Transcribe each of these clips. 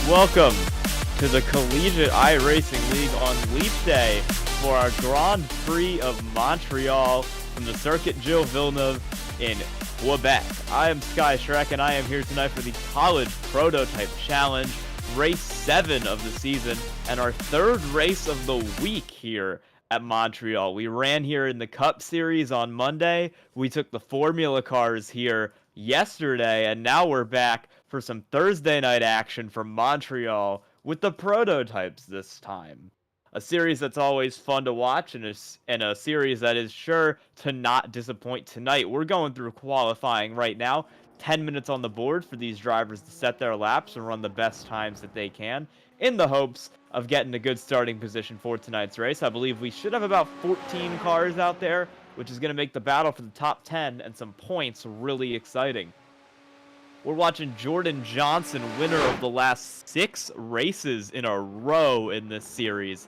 Welcome to the Collegiate iRacing League on Leap Day for our Grand Prix of Montreal from the Circuit Gilles Villeneuve in Quebec. I am Sky Shrek, and I am here tonight for the College Prototype Challenge, race 7 of the season, and our third race of the week here at Montreal. We ran here in the Cup Series on Monday. We took the Formula cars here yesterday, and now we're back for some Thursday night action from Montreal with the prototypes this time. A series that's always fun to watch, and a series that is sure to not disappoint tonight. We're going through qualifying right now. 10 minutes on the board for these drivers to set their laps and run the best times that they can, in the hopes of getting a good starting position for tonight's race. I believe we should have about 14 cars out there, which is going to make the battle for the top 10 and some points really exciting. We're watching Jordan Johnson, winner of the last 6 races in a row in this series.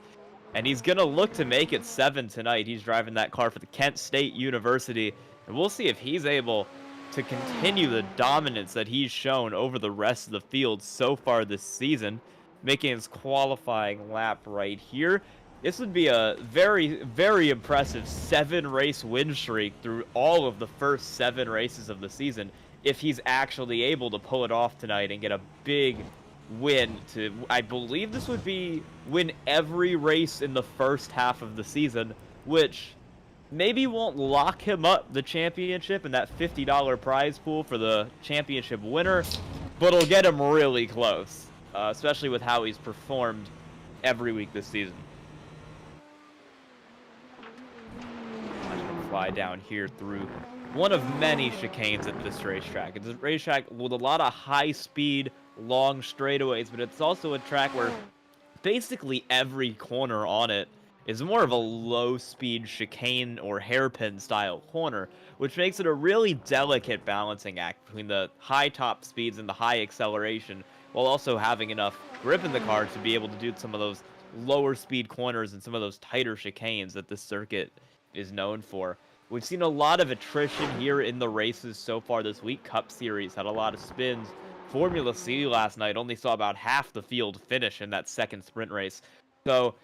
And he's going to look to make it 7 tonight. He's driving that car for the Kent State University. And we'll see if he's able to continue the dominance that he's shown over the rest of the field so far this season, making his qualifying lap right here. This would be a very, very impressive 7-race win streak through all of the first 7 races of the season, if he's actually able to pull it off tonight and get a big win to, I believe this would be win every race in the first half of the season, which maybe won't lock him up the championship and that $50 prize pool for the championship winner, but it'll get him really close, especially with how he's performed every week this season. I'm going to fly down here through one of many chicanes at this racetrack. It's a racetrack with a lot of high-speed, long straightaways, but it's also a track where basically every corner on it is more of a low-speed chicane or hairpin style corner, which makes it a really delicate balancing act between the high top speeds and the high acceleration, while also having enough grip in the car to be able to do some of those lower speed corners and some of those tighter chicanes that this circuit is known for. We've seen a lot of attrition here in the races so far this week. Cup Series had a lot of spins. Formula C last night only saw about half the field finish in that second sprint race. So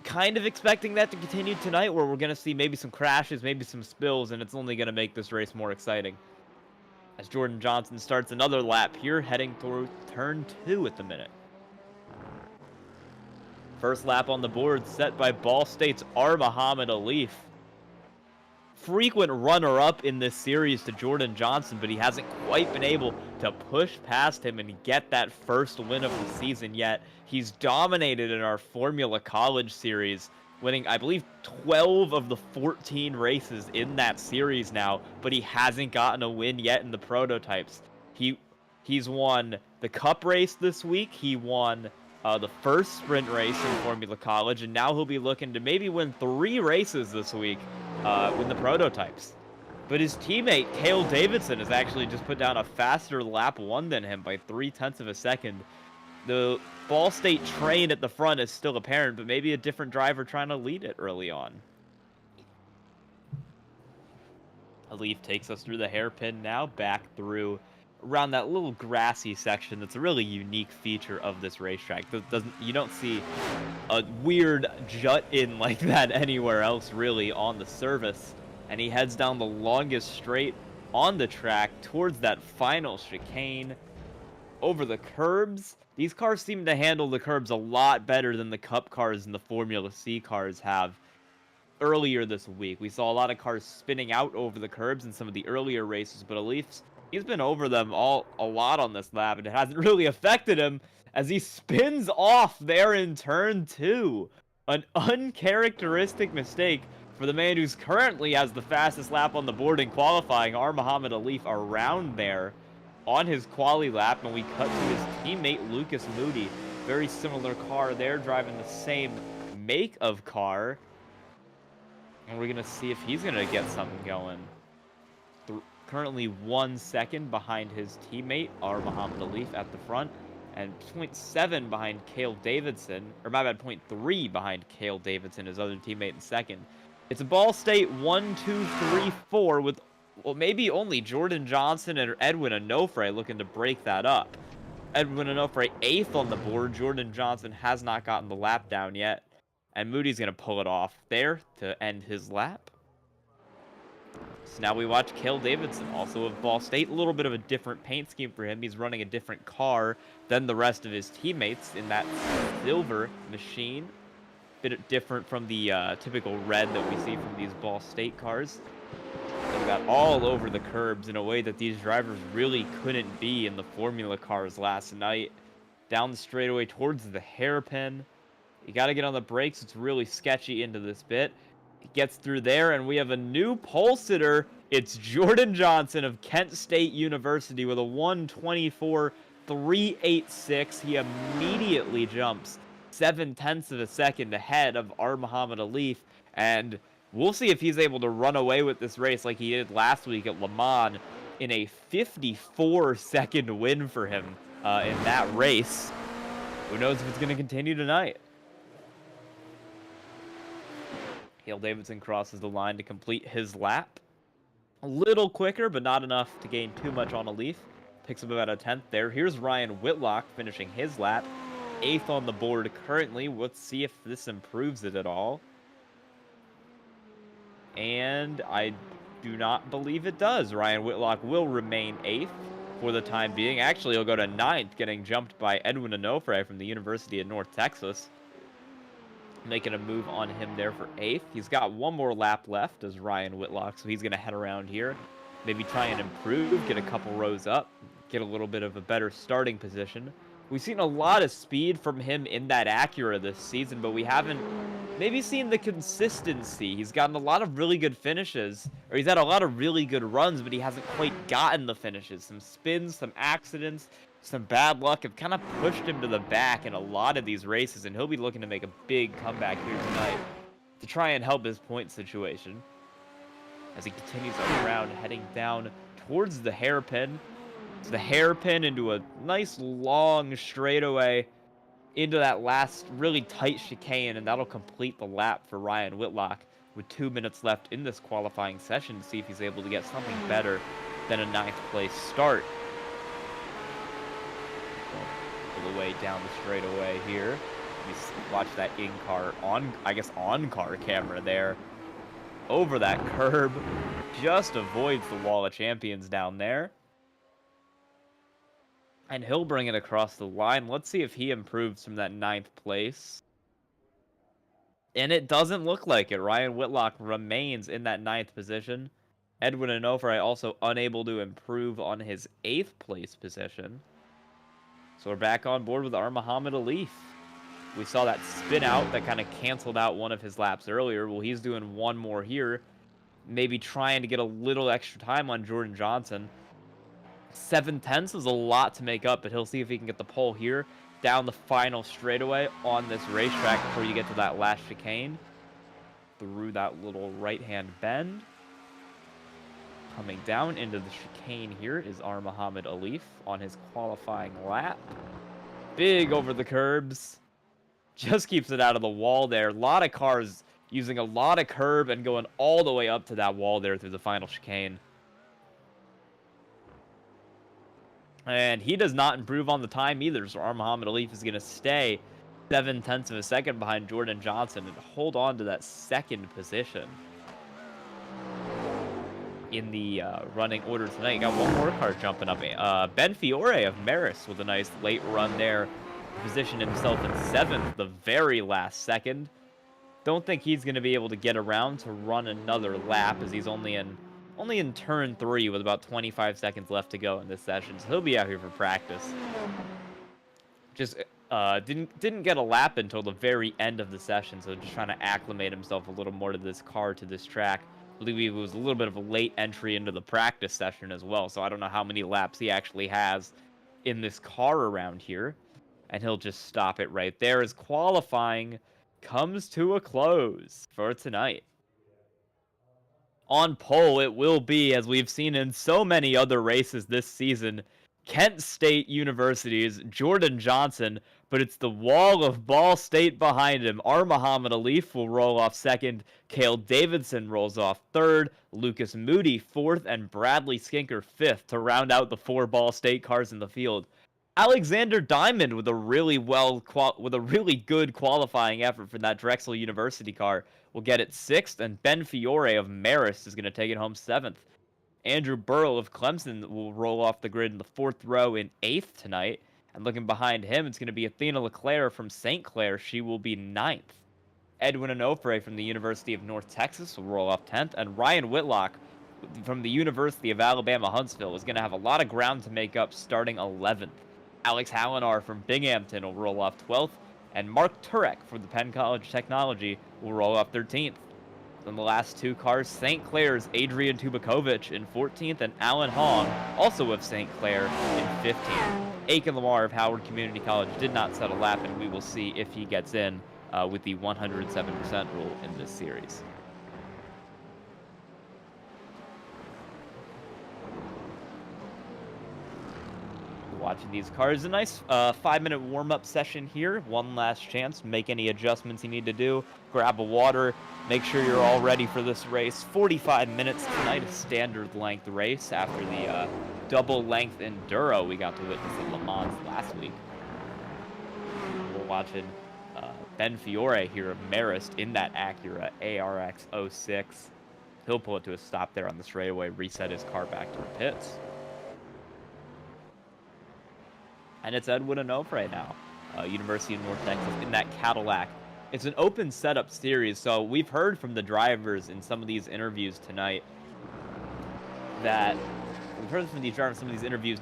kind of expecting that to continue tonight, where we're going to see maybe some crashes, maybe some spills, and it's only going to make this race more exciting. As Jordan Johnson starts another lap here, heading through turn 2 at the minute. First lap on the board set by Ball State's Muhammad Alif. Frequent runner-up in this series to Jordan Johnson, but he hasn't quite been able to push past him and get that first win of the season yet. He's dominated in our Formula College series, winning, I believe, 12 of the 14 races in that series now, but he hasn't gotten a win yet in the prototypes. He's won the Cup race this week, he won the first sprint race in Formula College, and now he'll be looking to maybe win 3 races this week with the prototypes. But his teammate, Cale Davidson, has actually just put down a faster lap 1 than him by 0.3 of a second. The Ball State train at the front is still apparent, but maybe a different driver trying to lead it early on. Alif takes us through the hairpin now, back through around that little grassy section that's a really unique feature of this racetrack. You don't see a weird jut in like that anywhere else really on the surface. And he heads down the longest straight on the track towards that final chicane. Over the curbs, these cars seem to handle the curbs a lot better than the Cup cars and the Formula C cars have. Earlier this week, we saw a lot of cars spinning out over the curbs in some of the earlier races, but Alif's, he's been over them a lot on this lap, and it hasn't really affected him as he spins off there in turn 2. An uncharacteristic mistake for the man who's currently has the fastest lap on the board in qualifying, Muhammad Alif, around there on his quali lap, and we cut to his teammate Lucas Moody. Very similar car there, driving the same make of car. And we're going to see if he's going to get something going. Currently 1 second behind his teammate, Muhammad Alif, at the front, and 0.7 behind Cale Davidson, or my bad, 0.3 behind Cale Davidson, his other teammate, in second. It's a Ball State 1, 2, 3, 4 with, well, maybe only Jordan Johnson and Edwin Onofre looking to break that up. Edwin Onofre 8th on the board. Jordan Johnson has not gotten the lap down yet. And Moody's going to pull it off there to end his lap. So now we watch Cale Davidson, also of Ball State. A little bit of a different paint scheme for him. He's running a different car than the rest of his teammates in that silver machine. Bit different from the typical red that we see from these Ball State cars. They got all over the curbs in a way that these drivers really couldn't be in the Formula cars last night. Down the straightaway towards the hairpin. You got to get on the brakes. It's really sketchy into this bit. He gets through there, and we have a new pole sitter. It's Jordan Johnson of Kent State University with a 1:24.386. He immediately jumps 0.7 of a second ahead of Muhammad Alif, and we'll see if he's able to run away with this race like he did last week at Le Mans in a 54-second win for him in that race. Who knows if it's going to continue tonight? Cale Davidson crosses the line to complete his lap. A little quicker, but not enough to gain too much on Alif. Picks up about a 10th there. Here's Ryan Whitlock finishing his lap. 8th on the board currently. Let's see if this improves it at all. And I do not believe it does. Ryan Whitlock will remain 8th for the time being. Actually, he'll go to 9th, getting jumped by Edwin Onofre from the University of North Texas. Making a move on him there for 8th. He's got one more lap left as Ryan Whitlock, so he's going to head around here. Maybe try and improve, get a couple rows up, get a little bit of a better starting position. We've seen a lot of speed from him in that Acura this season, but we haven't maybe seen the consistency. He's gotten a lot of really good finishes, or he's had a lot of really good runs, but he hasn't quite gotten the finishes. Some spins, some accidents, some bad luck have kind of pushed him to the back in a lot of these races, and he'll be looking to make a big comeback here tonight to try and help his point situation as he continues around, heading down towards the hairpin. So the hairpin into a nice long straightaway into that last really tight chicane, and that'll complete the lap for Ryan Whitlock with 2 minutes left in this qualifying session to see if he's able to get something better than a 9th place start. All the way down the straightaway here. You watch that in-car, on-car camera there. Over that curb. Just avoids the wall of champions down there. And he'll bring it across the line. Let's see if he improves from that 9th place. And it doesn't look like it. Ryan Whitlock remains in that 9th position. Edwin Onofre also unable to improve on his 8th place position. So we're back on board with Muhammad Alif. We saw that spin out that kind of canceled out one of his laps earlier. Well, he's doing one more here. Maybe trying to get a little extra time on Jordan Johnson. 0.7 is a lot to make up, but he'll see if he can get the pole here down the final straightaway on this racetrack before you get to that last chicane. Through that little right-hand bend. Coming down into the chicane here is Muhammad Alif on his qualifying lap. Big over the curbs. Just keeps it out of the wall there. A lot of cars using a lot of curb and going all the way up to that wall there through the final chicane. And he does not improve on the time either, so Muhammad Alif is going to stay 0.7 of a second behind Jordan Johnson and hold on to that 2nd position in the running order tonight. You got one more car jumping up. Ben Fiore of Maris with a nice late run there. Positioned himself in 7th, the very last second. Don't think he's going to be able to get around to run another lap, as he's only in turn 3 with about 25 seconds left to go in this session. So he'll be out here for practice. Just didn't get a lap until the very end of the session, so just trying to acclimate himself a little more to this car, to this track. I believe it was a little bit of a late entry into the practice session as well, so I don't know how many laps he actually has in this car around here. And he'll just stop it right there as qualifying comes to a close for tonight. On pole, it will be, as we've seen in so many other races this season, Kent State University's Jordan Johnson, but it's the wall of Ball State behind him. Muhammad Alif will roll off 2nd, Cale Davidson rolls off 3rd, Lucas Moody 4th, and Bradley Skinker 5th to round out the 4 Ball State cars in the field. Alexander Diamond with a really good qualifying effort for that Drexel University car will get it 6th, and Ben Fiore of Marist is going to take it home 7th. Andrew Burrell of Clemson will roll off the grid in the 4th row in 8th tonight, and looking behind him, it's going to be Athena Leclerc from St. Clair. She will be 9th. Edwin Onofre from the University of North Texas will roll off 10th, and Ryan Whitlock from the University of Alabama Huntsville is going to have a lot of ground to make up starting 11th. Alex Hallinar from Binghamton will roll off 12th, and Mark Turek from the Penn College Technology will roll off 13th. Then the last 2 cars, St. Clair's Adrian Tubakovic in 14th, and Alan Hong, also of St. Clair, in 15th. Aiken Lamar of Howard Community College did not set a lap, and we will see if he gets in with the 107% rule in this series. Watching these cars, a nice 5-minute warm-up session here. One last chance, make any adjustments you need to do, grab a water, make sure you're all ready for this race. 45 minutes tonight, a standard length race after the double length enduro we got to witness at Le Mans last week. We're watching Ben Fiore here of Marist in that Acura ARX 06. He'll pull it to a stop there on the straightaway, reset his car back to the pits. And it's Edwin Onofre now, University of North Texas, in that Cadillac. It's an open setup series, so we've heard from the drivers in some of these interviews tonight that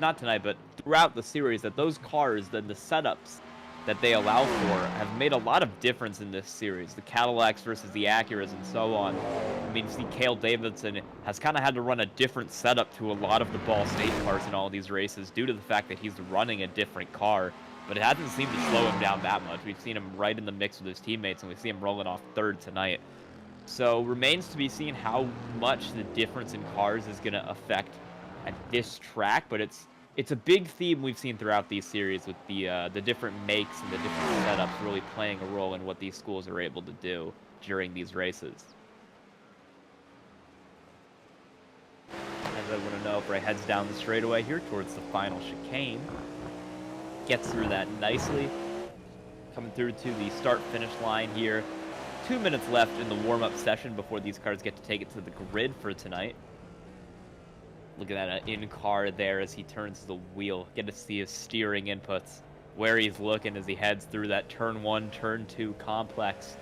not tonight, but throughout the series, that those cars, the setups that they allow for have made a lot of difference in this series. The Cadillacs versus the Acuras and so on. I mean, see, Cale Davidson has kind of had to run a different setup to a lot of the Ball State cars in all these races due to the fact that he's running a different car. But it hasn't seemed to slow him down that much. We've seen him right in the mix with his teammates, and we see him rolling off 3rd tonight. So remains to be seen how much the difference in cars is going to affect at this track, but it's a big theme we've seen throughout these series with the different makes and the different setups really playing a role in what these schools are able to do during these races. As I want to know, Bray heads down the straightaway here towards the final chicane. Gets through that nicely. Coming through to the start-finish line here. 2 minutes left in the warm-up session before these cars get to take it to the grid for tonight. Look at that in-car there as he turns the wheel. Get to see his steering inputs, where he's looking as he heads through that turn 1, turn 2 complex.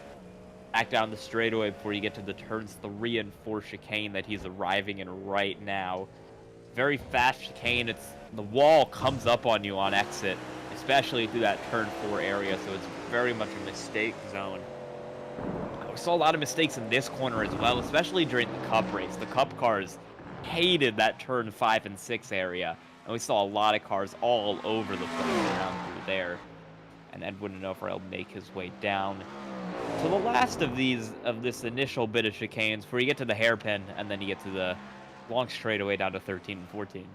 Back down the straightaway before you get to the turns 3 and 4 chicane that he's arriving in right now. Very fast chicane. The wall comes up on you on exit, especially through that turn 4 area, so it's very much a mistake zone. We saw a lot of mistakes in this corner as well, especially during the Cup race. The Cup cars hated that turn 5 and 6 area, and we saw a lot of cars all over the place around through there. And Edwin Onofre will make his way down to the last of this initial bit of chicanes, before you get to the hairpin, and then you get to the long straightaway down to 13 and 14.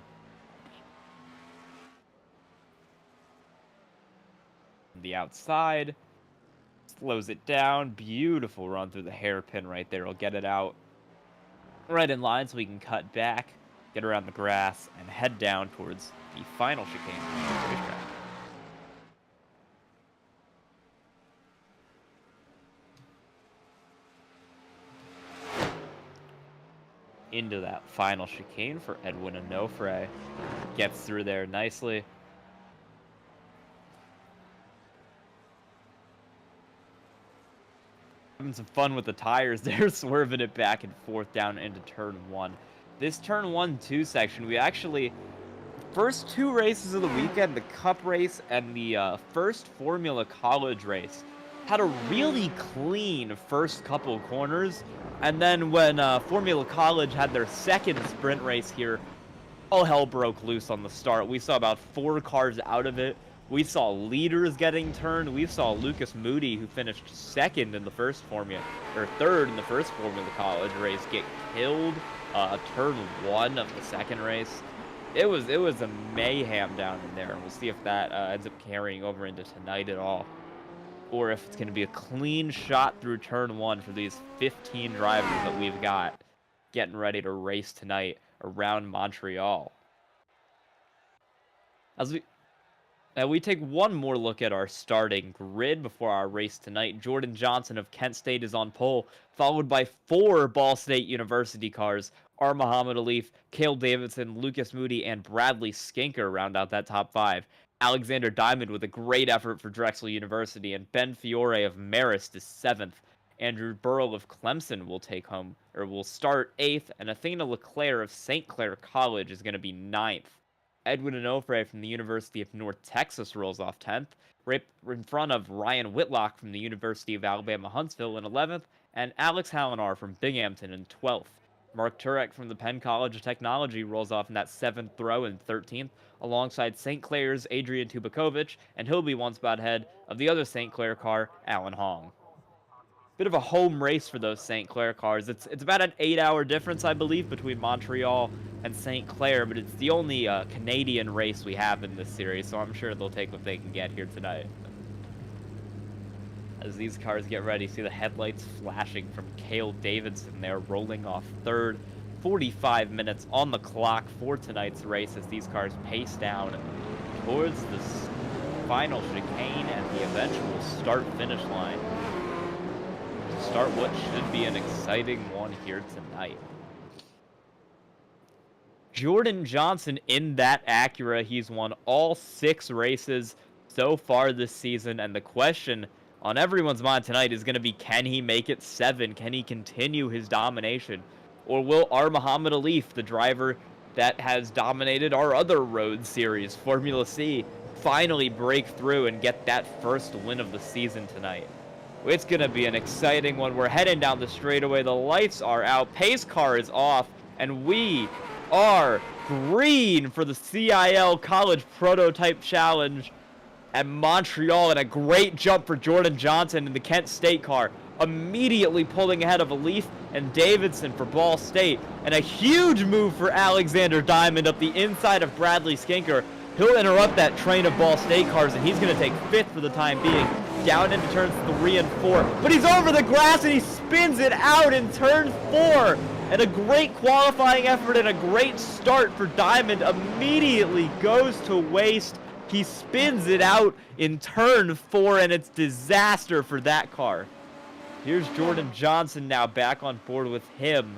The outside slows it down. Beautiful run through the hairpin right there. He'll get it out right in line so we can cut back, get around the grass, and head down towards the final chicane on the racetrack. Into that final chicane for Edwin Onofre. Gets through there nicely. Having some fun with the tires there, swerving it back and forth down into turn 1. This turn 1-2 section, we actually, first 2 races of the weekend, the Cup race and the first Formula College race, had a really clean first couple corners. And then when Formula College had their second sprint race here, all hell broke loose on the start. We saw about 4 cars out of it. We saw leaders getting turned. We saw Lucas Moody, who finished 2nd in the first Formula, or 3rd in the first Formula College race, get killed. Turn 1 of the second race. It was a mayhem down in there, and we'll see if that ends up carrying over into tonight at all, or if it's going to be a clean shot through turn 1 for these 15 drivers that we've got getting ready to race tonight around Montreal. Now we take one more look at our starting grid before our race tonight. Jordan Johnson of Kent State is on pole, followed by 4 Ball State University cars. R. Muhammad Alif, Cale Davidson, Lucas Moody, and Bradley Skinker round out that top 5. Alexander Diamond with a great effort for Drexel University, and Ben Fiore of Marist is 7th. Andrew Burrell of Clemson will start 8th, and Athena LeClaire of St. Clair College is going to be 9th. Edwin Onofre from the University of North Texas rolls off 10th, right in front of Ryan Whitlock from the University of Alabama Huntsville in 11th, and Alex Hallinar from Binghamton in 12th. Mark Turek from the Penn College of Technology rolls off in that 7th row in 13th, alongside St. Clair's Adrian Tubakovic, and he'll be one spot ahead of the other St. Clair car, Alan Hong. Bit of a home race for those St. Clair cars. It's about an 8-hour difference, I believe, between Montreal and St. Clair, but it's the only Canadian race we have in this series, so I'm sure they'll take what they can get here tonight. As these cars get ready, see the headlights flashing from Cale Davidson there, rolling off 3rd. 45 minutes on the clock for tonight's race as these cars pace down towards the final chicane and the eventual start-finish line. Start what should be an exciting one here tonight. Jordan Johnson in that Acura. He's won all 6 races so far this season, and the question on everyone's mind tonight is going to be, can he make it 7? Can he continue his domination? Or will R. Muhammad Alif, the driver that has dominated our other road series, Formula C, finally break through and get that first win of the season tonight? It's going to be an exciting one. We're heading down the straightaway. The lights are out. Pace car is off. And we are green for the CIL College Prototype Challenge at Montreal. And a great jump for Jordan Johnson in the Kent State car. Immediately pulling ahead of Alif and Davidson for Ball State. And a huge move for Alexander Diamond up the inside of Bradley Skinker. He'll interrupt that train of Ball State cars, and he's going to take 5th for the time being. Down into turns 3 and 4, but he's over the grass and he spins it out in turn 4. And a great qualifying effort and a great start for Diamond immediately goes to waste. He spins it out in turn 4, and it's disaster for that car. Here's Jordan Johnson now back on board with him.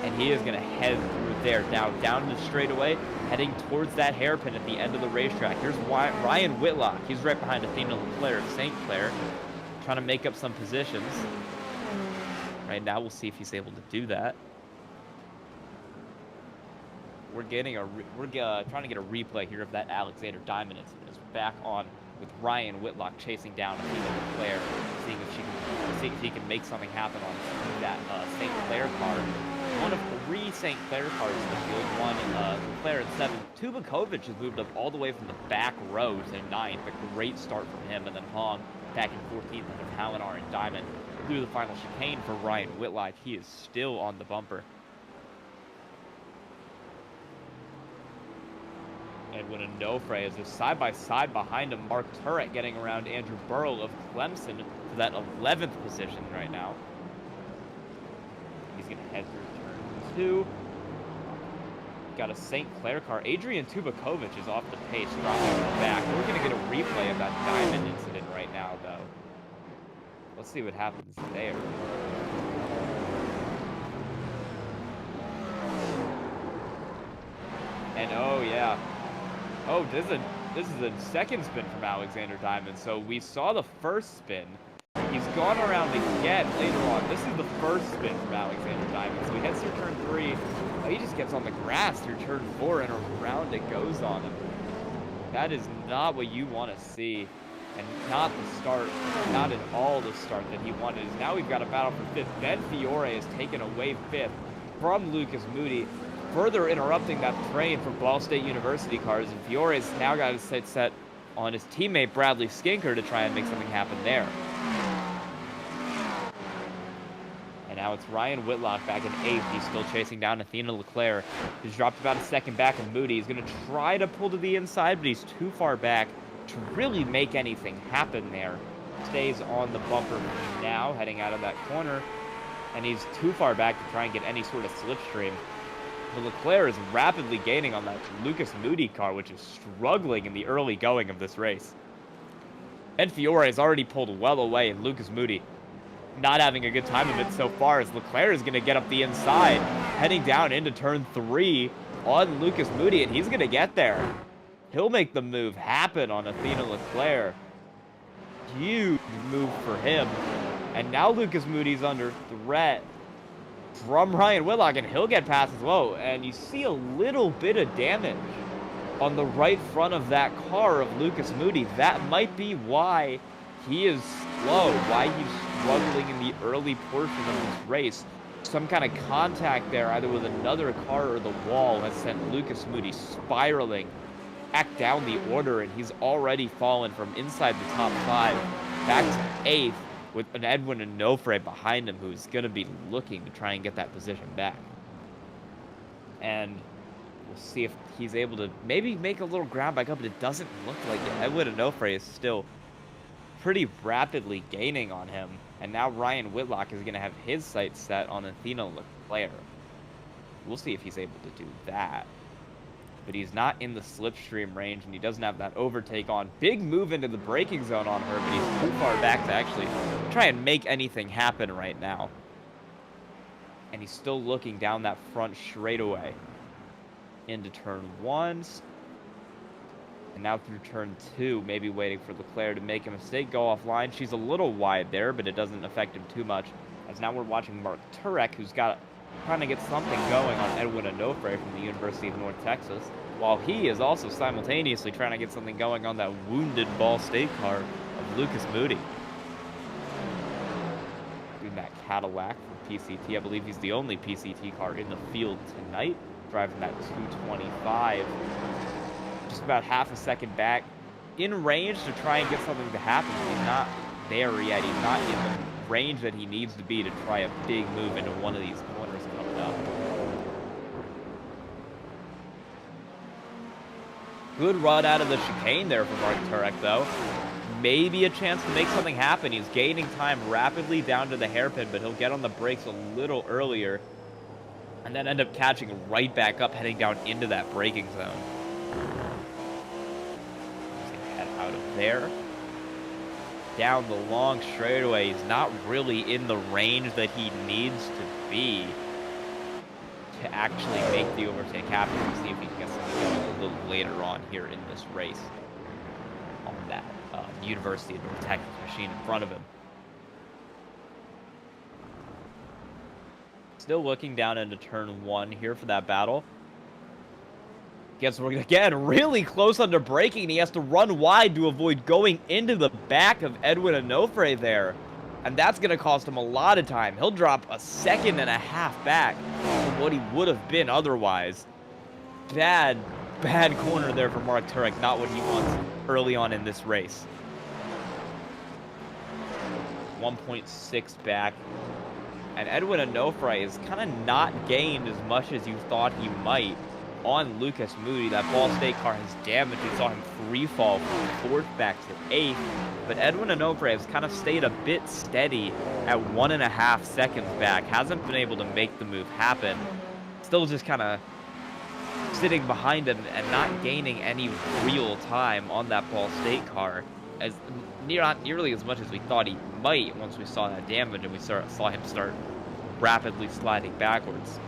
And he is going to head through there now down the straightaway, heading towards that hairpin at the end of the racetrack. Here's Ryan Whitlock. He's right behind Athena LeClaire of St. Clair, trying to make up some positions. Right now, we'll see if he's able to do that. We're trying to get a replay here of that Alexander Diamond incident. Is back on with Ryan Whitlock chasing down Athena LeClaire, seeing if he can make something happen on that St. Clair car. One of 3 St. Clair cars in the field, one LeClaire at 7. Tubakovic has moved up all the way from the back row to 9th. A great start from him, and then Hong back in 14th under Hallinar and Diamond through the final chicane for Ryan Whitlock. He is still on the bumper. Edwin Onofre is just side-by-side behind him. Mark Turek getting around Andrew Burrell of Clemson for that 11th position right now. He's going to head through turn 2. Got a St. Clair car. Adrian Tubakovic is off the pace, dropping back. We're going to get a replay of that Diamond incident right now, though. Let's see what happens there. And oh, yeah. Oh, this is a second spin from Alexander Diamond. So we saw the first spin. He's gone around again later on. This is the first spin from Alexander Diamond. So he heads through turn 3. He just gets on the grass through turn 4, and around it goes on him. That is not what you want to see. And not the start, not at all the start that he wanted. Now we've got a battle for 5th. Ben Fiore has taken away 5th from Lucas Moody, further interrupting that train for Ball State University cars. And Fiore's now got his sights set on his teammate Bradley Skinker to try and make something happen there. And now it's Ryan Whitlock back in 8th. He's still chasing down Athena LeClaire. He's dropped about a second back in Moody. He's going to try to pull to the inside, but he's too far back to really make anything happen there. Stays on the bumper now, heading out of that corner. And he's too far back to try and get any sort of slipstream. But Leclerc is rapidly gaining on that Lucas Moody car, which is struggling in the early going of this race. And Fiore has already pulled well away, and Lucas Moody not having a good time of it so far, as Leclerc is going to get up the inside, heading down into turn 3 on Lucas Moody, and he's going to get there. He'll make the move happen on Athena Leclerc. Huge move for him. And now Lucas Moody's under threat from Ryan Whitlock, and he'll get past as well. And you see a little bit of damage on the right front of that car of Lucas Moody. That might be why he is slow, why he's struggling in the early portion of this race. Some kind of contact there, either with another car or the wall, has sent Lucas Moody spiraling back down the order, and he's already fallen from inside the top 5 back to 8th, with an Edwin Onofre behind him, who's going to be looking to try and get that position back. And we'll see if he's able to maybe make a little ground back up, but it doesn't look like it. Edwin Onofre is still pretty rapidly gaining on him, and now Ryan Whitlock is going to have his sights set on Athena Leclerc. We'll see if he's able to do that. But he's not in the slipstream range, and he doesn't have that overtake on. Big move into the braking zone on her, but he's too far back to actually try and make anything happen right now. And he's still looking down that front straightaway into turn 1. And now through turn 2, maybe waiting for Leclerc to make a mistake, go offline. She's a little wide there, but it doesn't affect him too much. As now we're watching Mark Turek, who's trying to get something going on Edwin Onofre from the University of North Texas, while he is also simultaneously trying to get something going on that wounded Ball State car of Lucas Moody. Doing that Cadillac from PCT. I believe he's the only PCT car in the field tonight, driving that 225. Just about half a second back, in range to try and get something to happen. He's not there yet. He's not in the range that he needs to be to try a big move into one of these corners coming up. Good run out of the chicane there from Mark Turek, though. Maybe a chance to make something happen. He's gaining time rapidly down to the hairpin, but he'll get on the brakes a little earlier and then end up catching right back up, heading down into that braking zone. He's gonna head out of there. Down the long straightaway. He's not really in the range that he needs to be to actually make the overtake happen. We'll see if he can get something going a little later on here in this race on that University of North Texas machine in front of him. Still looking down into turn 1 here for that battle. Gets, again, really close under braking, and he has to run wide to avoid going into the back of Edwin Onofre there. And that's going to cost him a lot of time. He'll drop a second and a half back from what he would have been otherwise. Bad corner there for Mark Turek. Not what he wants early on in this race. 1.6 back. And Edwin Onofre is kind of not gained as much as you thought he might on Lucas Moody. That Ball State car has damaged. We saw him free fall from 4th back to 8th. But Edwin Onofre has kind of stayed a bit steady at 1.5 seconds back. Hasn't been able to make the move happen. Still just kind of sitting behind him and not gaining any real time on that Ball State car. Not nearly as much as we thought he might once we saw that damage and we saw him start rapidly sliding backwards.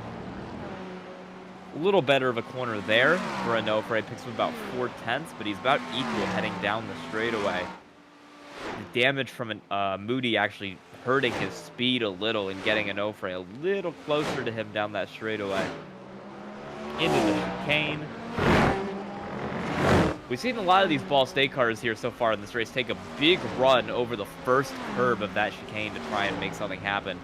A little better of a corner there for Onofre. Picks him about 4/10, but he's about equal heading down the straightaway. The damage from Moody actually hurting his speed a little and getting Onofre a little closer to him down that straightaway. Into the chicane. We've seen a lot of these Ball State cars here so far in this race take a big run over the first curb of that chicane to try and make something happen.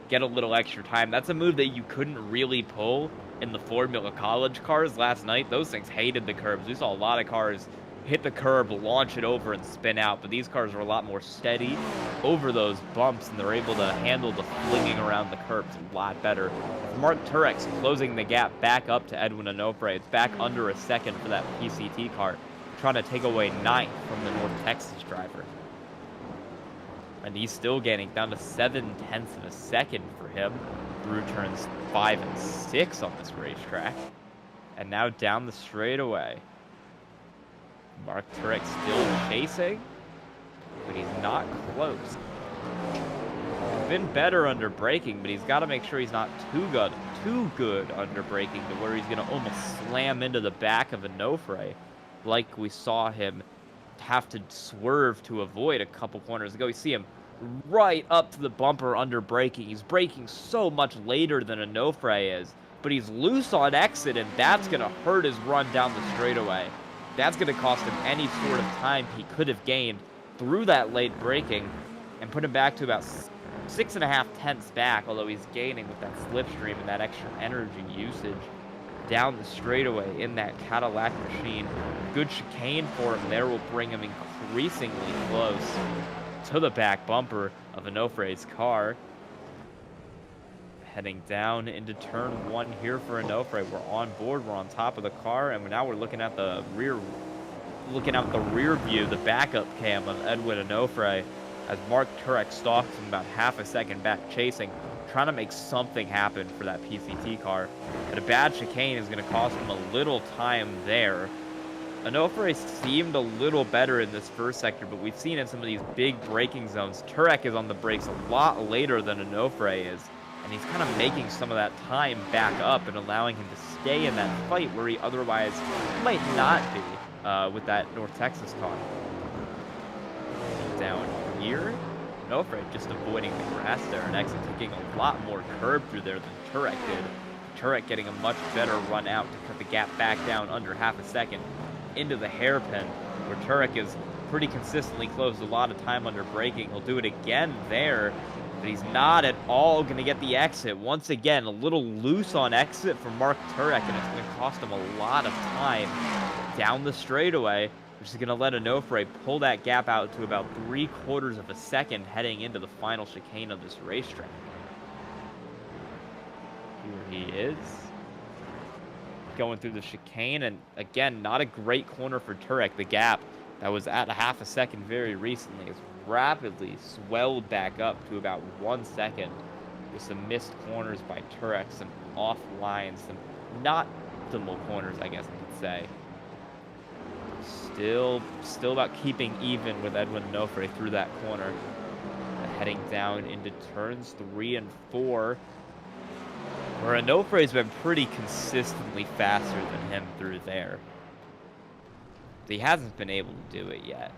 Get a little extra time. That's a move that you couldn't really pull in the Formula College cars last night. Those things hated the curbs. We saw a lot of cars hit the curb, launch it over, and spin out. But these cars are a lot more steady over those bumps, and they're able to handle the flinging around the curbs a lot better. Mark Turek's closing the gap back up to Edwin Onofre. It's back under a second for that PCT car, trying to take away 9th from the North Texas driver. And he's still gaining down to 0.7 of a second for him through turns 5 and 6 on this racetrack. And now down the straightaway. Mark Turek still chasing, but he's not close. He's been better under braking, but he's got to make sure he's not too good under braking to where he's going to almost slam into the back of Onofre, like we saw him have to swerve to avoid a couple corners ago. You see him right up to the bumper under braking. He's braking so much later than Onofre is, but he's loose on exit, and that's going to hurt his run down the straightaway. That's going to cost him any sort of time he could have gained through that late braking and put him back to about 6.5 back, although he's gaining with that slipstream and that extra energy usage down the straightaway in that Cadillac machine. Good chicane for him there will bring him increasingly close to the back bumper of Onofre's car. Heading down into turn 1 here for Onofre. We're on board, we're on top of the car, and now we're looking at the rear view, the backup cam of Edwin Onofre, as Mark Turek stalks him about 1/2 second back chasing, trying to make something happen for that PCT car. But a bad chicane is going to cost him a little time there. Onofre seemed a little better in this first sector, but we've seen in some of these big braking zones, Turek is on the brakes a lot later than Onofre is, and he's kind of making some of that time back up and allowing him to stay in that fight where he otherwise might not be with that North Texas car. Down here, Onofre just avoiding the grass there and actually taking a lot more curb through there than Turek did. Turek getting a much better run out to cut the gap back down under 1/2 second into the hairpin, where Turek is pretty consistently closed a lot of time under braking. He'll do it again there, but he's not at all going to get the exit. Once again, a little loose on exit for Mark Turek, and it's going to cost him a lot of time down the straightaway, which is going to let Onofre pull that gap out to about 3/4 of a second heading into the final chicane of this racetrack. Here he is, going through the chicane, and again, not a great corner for Turek. The gap that was at 1/2 second very recently has rapidly swelled back up to about 1 second with some missed corners by Turek, some off lines, some not optimal corners, I guess I could say. Still about keeping even with Edwin Onofre through that corner. Heading down into turns 3 and 4, where Onofre's been pretty consistently faster than him through there. But he hasn't been able to do it yet.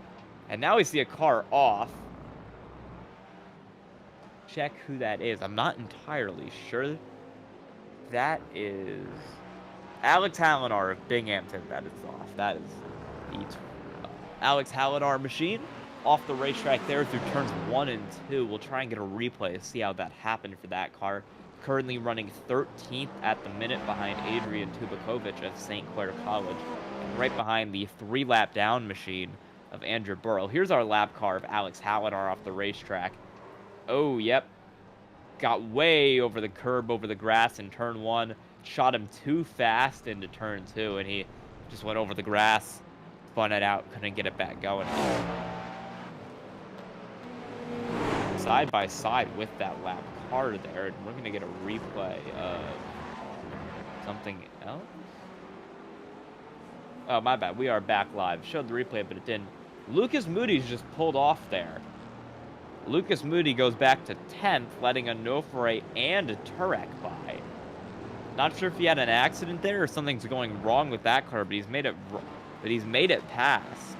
And now we see a car off. Check who that is. I'm not entirely sure. That is Alex Hallinar of Binghamton. That is off. That is the Alex Hallinar machine off the racetrack there through turns 1 and 2. We'll try and get a replay to see how that happened for that car. Currently running 13th at the minute behind Adrian Tubakovic of St. Clair College, and right behind the 3-lap down machine of Andrew Burrow. Here's our lap car of Alex Hallinar off the racetrack. Oh, yep. Got way over the curb, over the grass in turn 1. Shot him too fast into turn 2, and he just went over the grass, spun it out, couldn't get it back going. Side by side with that lap car there, and we're going to get a replay of something else. Oh, my bad. We are back live. Showed the replay, but it didn't. Lucas Moody's just pulled off there. Lucas Moody goes back to 10th, letting Onofre and Turek by. Not sure if he had an accident there or something's going wrong with that car, but he's made it past,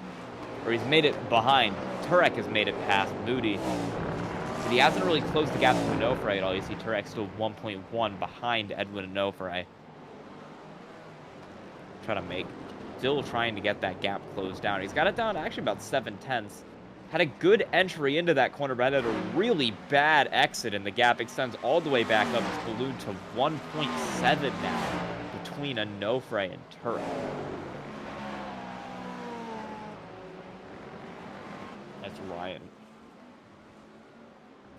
or he's made it behind. Turek has made it past Moody. But he hasn't really closed the gap to Onofre at all. You see Turek still 1.1 behind Edwin Onofre. Still trying to get that gap closed down. He's got it down to actually about 7/10. Had a good entry into that corner, but had a really bad exit, and the gap extends all the way back up. It's ballooned to 1.7 now between Onofre and Turek. That's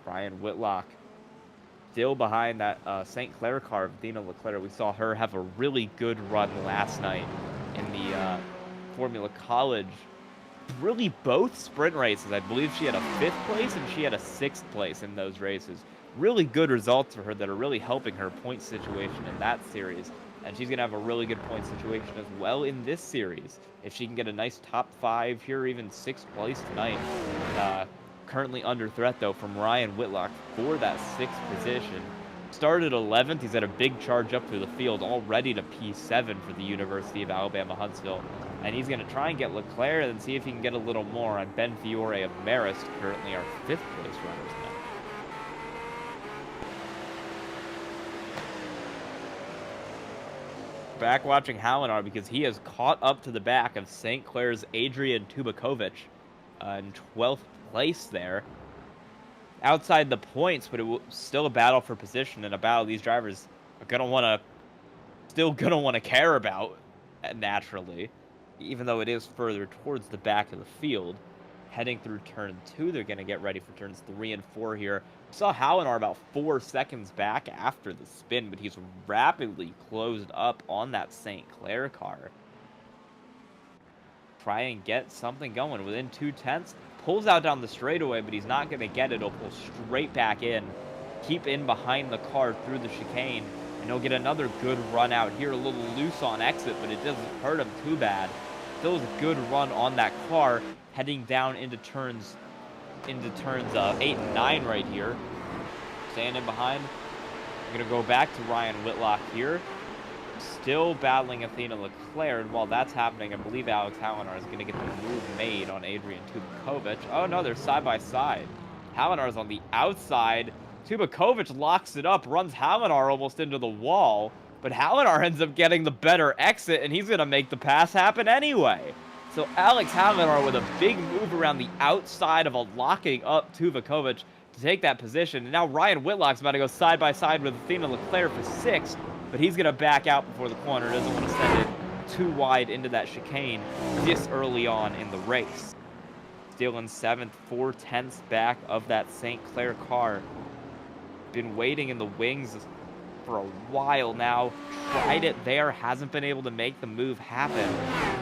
Ryan Whitlock still behind that St. Clair car of Dina Leclerc. We saw her have a really good run last night in the Formula College really both sprint races. I believe she had a 5th place and she had a 6th place in those races. Really good results for her that are really helping her point situation in that series. And she's going to have a really good point situation as well in this series. If she can get a nice top 5 here, or even 6th place tonight. Currently under threat, though, from Ryan Whitlock for that 6th position. Started 11th. He's had a big charge up through the field, already to P7 for the University of Alabama Huntsville. And he's going to try and get Leclerc and see if he can get a little more on Ben Fiore of Marist, currently our 5th place runners now. Back watching Hallinar because he has caught up to the back of St. Clair's Adrian Tubakovic in 12th place there. Outside the points, but it was still a battle for position, and a battle these drivers are still gonna want to care about, naturally, even though it is further towards the back of the field. Heading through turn 2, they're gonna get ready for turns 3 and 4 here. We saw Hallinar about 4 seconds back after the spin, but he's rapidly closed up on that St. Clair car. Try and get something going within 2/10. Pulls out down the straightaway, but he's not going to get it. He'll pull straight back in, keep in behind the car through the chicane, and he'll get another good run out here. A little loose on exit, but it doesn't hurt him too bad. Still is a good run on that car, heading down into turns 8 and 9 right here. Staying in behind. I'm going to go back to Ryan Whitlock here. Still battling Athena Leclerc, and while that's happening, I believe Alex Hallinar is going to get the move made on Adrian Tubakovic. Oh no, they're side by side. Hallinar's on the outside. Tubakovic locks it up, runs Hallinar almost into the wall, but Hallinar ends up getting the better exit, and he's going to make the pass happen anyway. So Alex Hallinar with a big move around the outside of a locking up Tubakovic to take that position. And now Ryan Whitlock's about to go side by side with Athena Leclerc for 6th. But he's going to back out before the corner. Doesn't want to send it too wide into that chicane this early on in the race. Still in 7th, 4/10 back of that St. Clair car. Been waiting in the wings for a while now. Tried it there. Hasn't been able to make the move happen.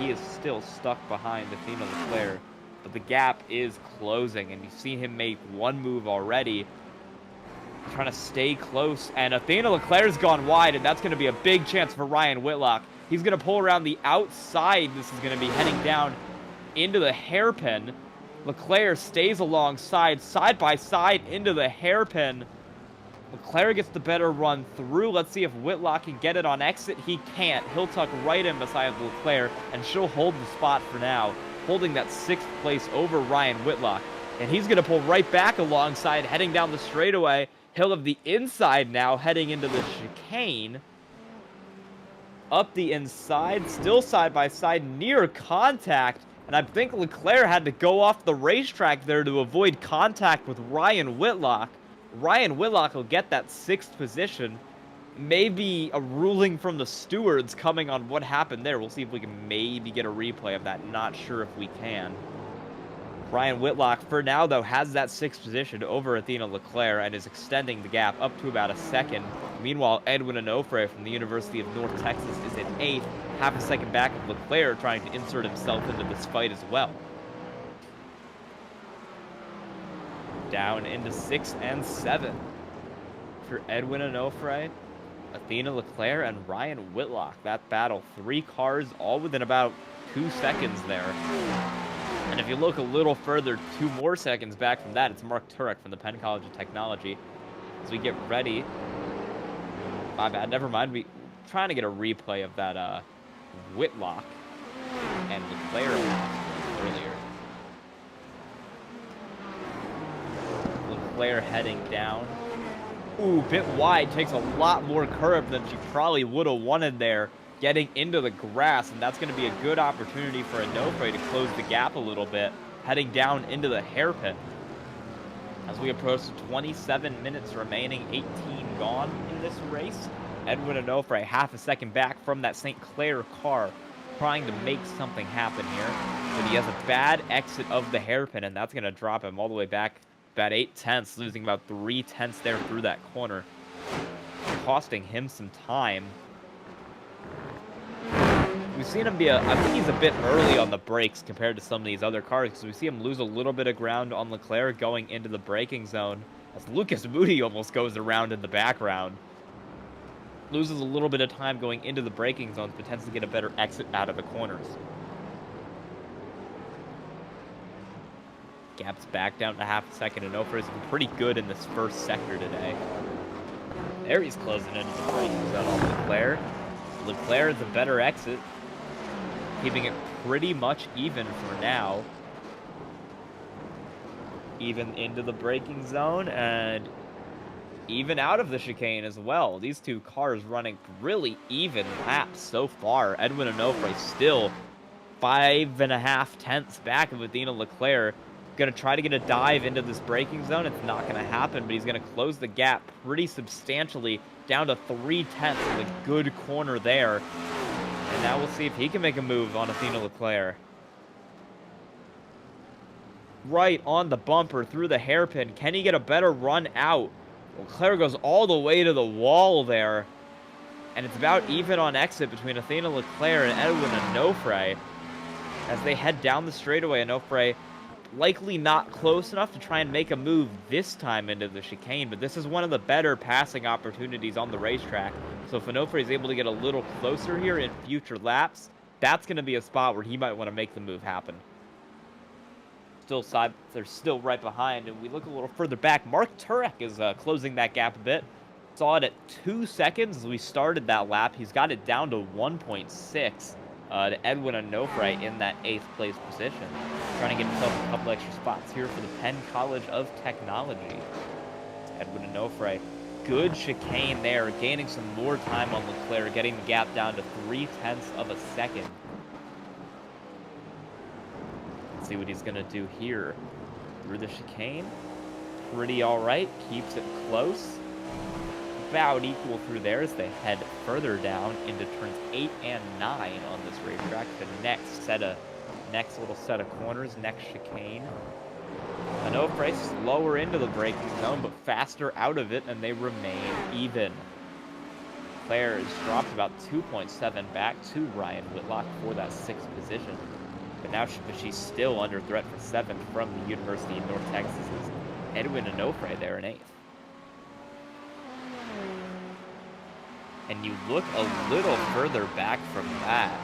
He is still stuck behind Athena Leclerc. But the gap is closing. And you've seen him make one move already. Trying to stay close, and Athena Leclerc's gone wide, and that's going to be a big chance for Ryan Whitlock. He's going to pull around the outside. This is going to be heading down into the hairpin. Leclerc stays alongside, side by side into the hairpin. Leclerc gets the better run through. Let's see if Whitlock can get it on exit. He can't. He'll tuck right in beside Leclerc, and she'll hold the spot for now, holding that 6th place over Ryan Whitlock. And he's going to pull right back alongside, heading down the straightaway. He'll have the inside now, heading into the chicane. Up the inside, still side by side, near contact. And I think Leclerc had to go off the racetrack there to avoid contact with Ryan Whitlock. Ryan Whitlock will get that 6th position. Maybe a ruling from the stewards coming on what happened there. We'll see if we can maybe get a replay of that. Not sure if we can. Ryan Whitlock, for now, though, has that 6th position over Athena Leclerc and is extending the gap up to about a second. Meanwhile, Edwin Onofre from the University of North Texas is in 8th, half a second back of Leclerc, trying to insert himself into this fight as well. Down into 6th and 7th for Edwin Onofre, Athena Leclerc, and Ryan Whitlock. That battle, 3 cars, all within about 2 seconds there. And if you look a little further, 2 more seconds back from that, it's Mark Turek from the Penn College of Technology. As we get ready. My bad, never mind. We're trying to get a replay of that Whitlock and Leclerc earlier. Leclerc heading down. Ooh, bit wide. Takes a lot more curve than she probably would have wanted there, getting into the grass, and that's going to be a good opportunity for Onofre to close the gap a little bit, heading down into the hairpin. As we approach 27 minutes remaining, 18 gone in this race, Edwin Onofre half a second back from that St. Clair car, trying to make something happen here. But he has a bad exit of the hairpin, and that's going to drop him all the way back about 8/10, losing about 3/10 there through that corner, costing him some time. We we've seen him be I think he's a bit early on the brakes compared to some of these other cars, because we see him lose a little bit of ground on Leclerc going into the braking zone, as Lucas Moody almost goes around in the background. Loses a little bit of time going into the braking zones, but tends to get a better exit out of the corners. Gap's back down to half a second, and Onofre's been pretty good in this first sector today. There he's closing into the braking zone on Leclerc. Leclerc is a better exit, keeping it pretty much even for now. Even into the braking zone, and even out of the chicane as well. These two cars running really even laps so far. Edwin Onofre still 5.5 tenths back of Athena Leclerc. Going to try to get a dive into this braking zone. It's not going to happen, but he's going to close the gap pretty substantially down to 3 tenths with a good corner there. And now we'll see if he can make a move on Athena Leclerc. Right on the bumper through the hairpin. Can he get a better run out? Leclerc goes all the way to the wall there. And it's about even on exit between Athena Leclerc and Edwin Onofre. As they head down the straightaway, Onofre likely not close enough to try and make a move this time into the chicane, but this is one of the better passing opportunities on the racetrack. So if Onofre is able to get a little closer here in future laps, that's going to be a spot where he might want to make the move happen. They're still right behind, and we look a little further back. Mark Turek is closing that gap a bit. Saw it at 2 seconds as we started that lap. He's got it down to 1.6 to Edwin Onofre in that 8th place position. Trying to get himself a couple extra spots here for the Penn College of Technology. Edwin Onofre, good chicane there, gaining some more time on Leclerc, getting the gap down to 0.3 of a second. Let's see what he's going to do here. Through the chicane. Pretty alright. Keeps it close. About equal through there as they head further down into turns 8 and 9 on this racetrack. The next little set of corners, next chicane. Onofre slower into the braking zone, but faster out of it, and they remain even. Claire is dropped about 2.7 back to Ryan Whitlock for that 6th position. But she's still under threat for 7th from the University of North Texas. Edwin Onofre there in 8th. And you look a little further back from that,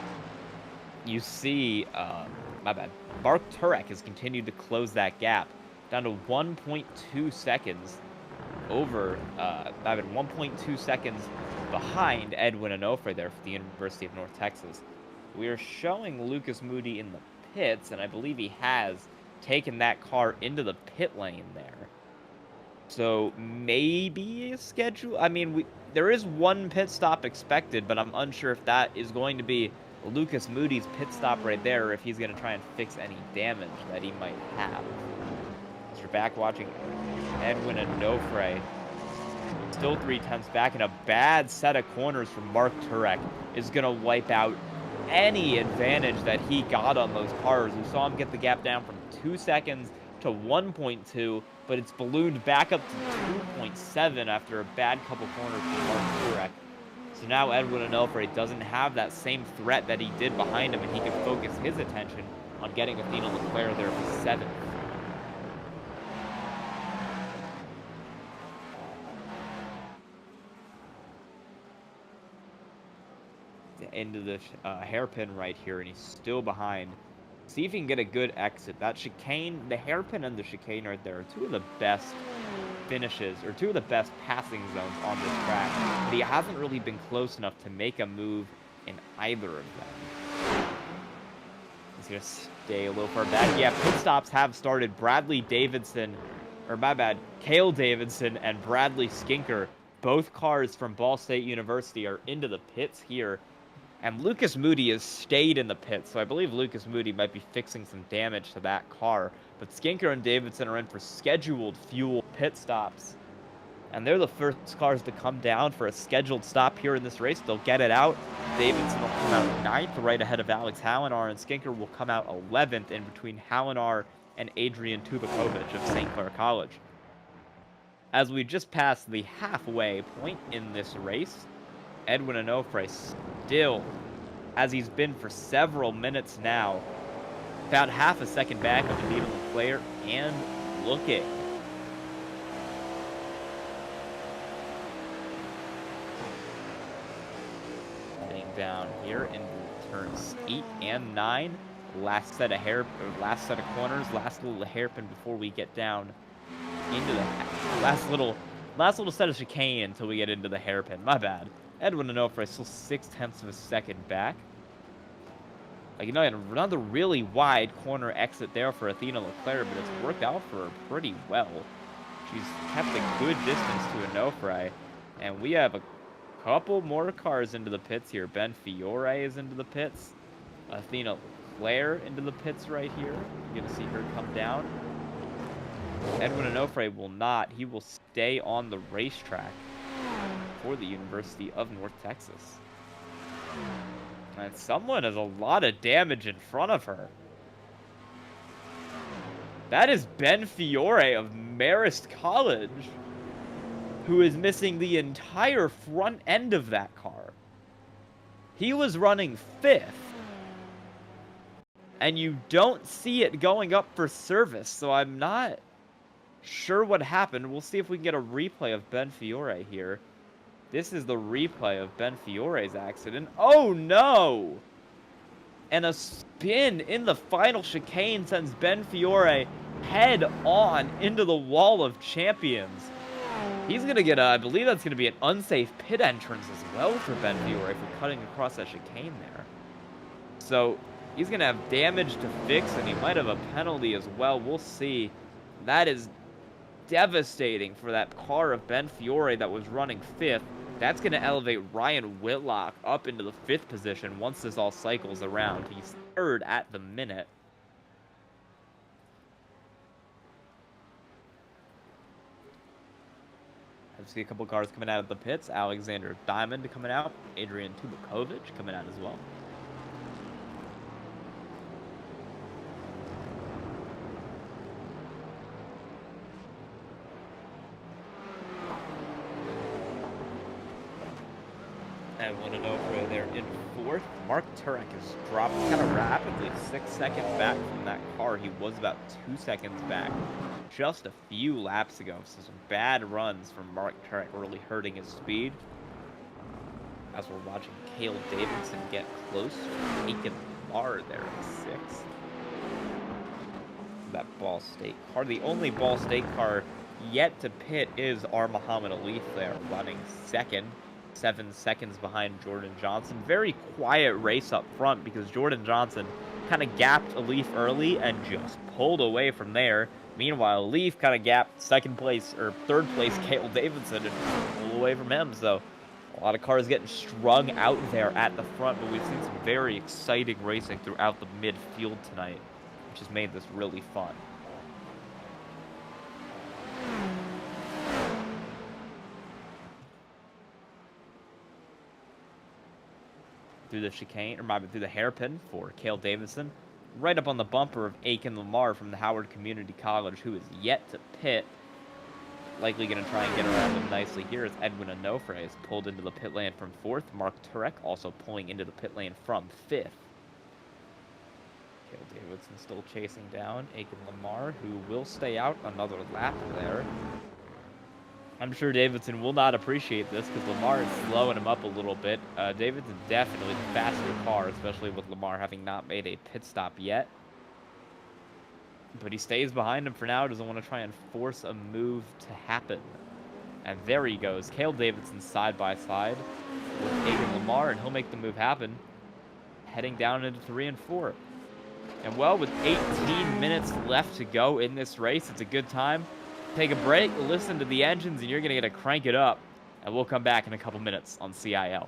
you see, Mark Turek has continued to close that gap down to 1.2 seconds over, 1.2 seconds behind Edwin Onofre there for the University of North Texas. We are showing Lucas Moody in the pits, and I believe he has taken that car into the pit lane there. So maybe a schedule. I mean, there is one pit stop expected, but I'm unsure if that is going to be Lucas Moody's pit stop right there, or if he's going to try and fix any damage that he might have. So you're back watching Edwin Onofre. Still 0.3 back, and a bad set of corners from Mark Turek is going to wipe out any advantage that he got on those cars. We saw him get the gap down from 2 seconds to 1.2, but it's ballooned back up to 2.7 after a bad couple corners from Mark Turek. So now Edwin Onofre doesn't have that same threat that he did behind him, and he can focus his attention on getting Athena Leclerc there for 7th. Into the hairpin right here, and he's still behind. See if he can get a good exit. That chicane, the hairpin and the chicane right there are two of the best finishes, or two of the best passing zones on this track. But he hasn't really been close enough to make a move in either of them. He's going to stay a little far back. Yeah, pit stops have started. Cale Davidson and Bradley Skinker, both cars from Ball State University, are into the pits here. And Lucas Moody has stayed in the pits, so I believe Lucas Moody might be fixing some damage to that car. But Skinker and Davidson are in for scheduled fuel pit stops. And they're the first cars to come down for a scheduled stop here in this race. They'll get it out. Davidson will come out 9th, right ahead of Alex Hallinar, and Skinker will come out 11th in between Hallinar and Adrian Tubakovic of St. Clair College. As we just passed the halfway point in this race, Edwin Onofre still as he's been for several minutes now. About half a second back of the Needham player and looking. Heading down here in turns 8 and 9. Last set of corners, last little hairpin before we get down into the last little set of chicane until we get into the hairpin. My bad. Edwin Onofre still 0.6 of a second back. Like, you know, another really wide corner exit there for Athena Leclerc, but it's worked out for her pretty well. She's kept a good distance to Onofre, and we have a couple more cars into the pits here. Ben Fiore is into the pits. Athena Leclerc into the pits right here. You're gonna see her come down. Edwin Onofre will not. He will stay on the racetrack for the University of North Texas. And someone has a lot of damage in front of her. That is Ben Fiore of Marist College, who is missing the entire front end of that car. He was running 5th. And you don't see it going up for service, so I'm not sure what happened. We'll see if we can get a replay of Ben Fiore here. This is the replay of Ben Fiore's accident. Oh, no! And a spin in the final chicane sends Ben Fiore head on into the wall of champions. He's going to get, I believe that's going to be an unsafe pit entrance as well for Ben Fiore for cutting across that chicane there. So he's going to have damage to fix, and he might have a penalty as well. We'll see. That is devastating for that car of Ben Fiore that was running 5th. That's going to elevate Ryan Whitlock up into the 5th position once this all cycles around. He's 3rd at the minute. I see a couple cars coming out of the pits. Alexander Diamond coming out. Adrian Tubakovic coming out as well. And one and over there in 4th. Mark Turek has dropped kind of rapidly, 6 seconds back from that car. He was about 2 seconds back just a few laps ago. So some bad runs from Mark Turek really hurting his speed. As we're watching Cale Davidson get close to Aiken Lamar there in 6th. That Ball State car. The only Ball State car yet to pit is our Muhammad Alif there, running 2nd. 7 seconds behind Jordan Johnson. Very quiet race up front because Jordan Johnson kind of gapped Alif early and just pulled away from there. Meanwhile, Alif kind of gapped 2nd place or 3rd place Cale Davidson and pulled away from him. So a lot of cars getting strung out there at the front, but we've seen some very exciting racing throughout the midfield tonight, which has made this really fun. Through the chicane, or through the hairpin for Cale Davidson. Right up on the bumper of Aiken Lamar from the Howard Community College, who is yet to pit. Likely going to try and get around him nicely here as Edwin Onofre is pulled into the pit lane from 4th. Mark Turek also pulling into the pit lane from 5th. Cale Davidson still chasing down Aiken Lamar, who will stay out another lap there. I'm sure Davidson will not appreciate this because Lamar is slowing him up a little bit. Davidson's definitely the faster car, especially with Lamar having not made a pit stop yet. But he stays behind him for now, doesn't want to try and force a move to happen. And there he goes, Cale Davidson side by side with Aiken Lamar, and he'll make the move happen, heading down into 3 and 4. And well, with 18 minutes left to go in this race, it's a good time. Take a break, listen to the engines, and you're going to get to crank it up. And we'll come back in a couple minutes on CIL.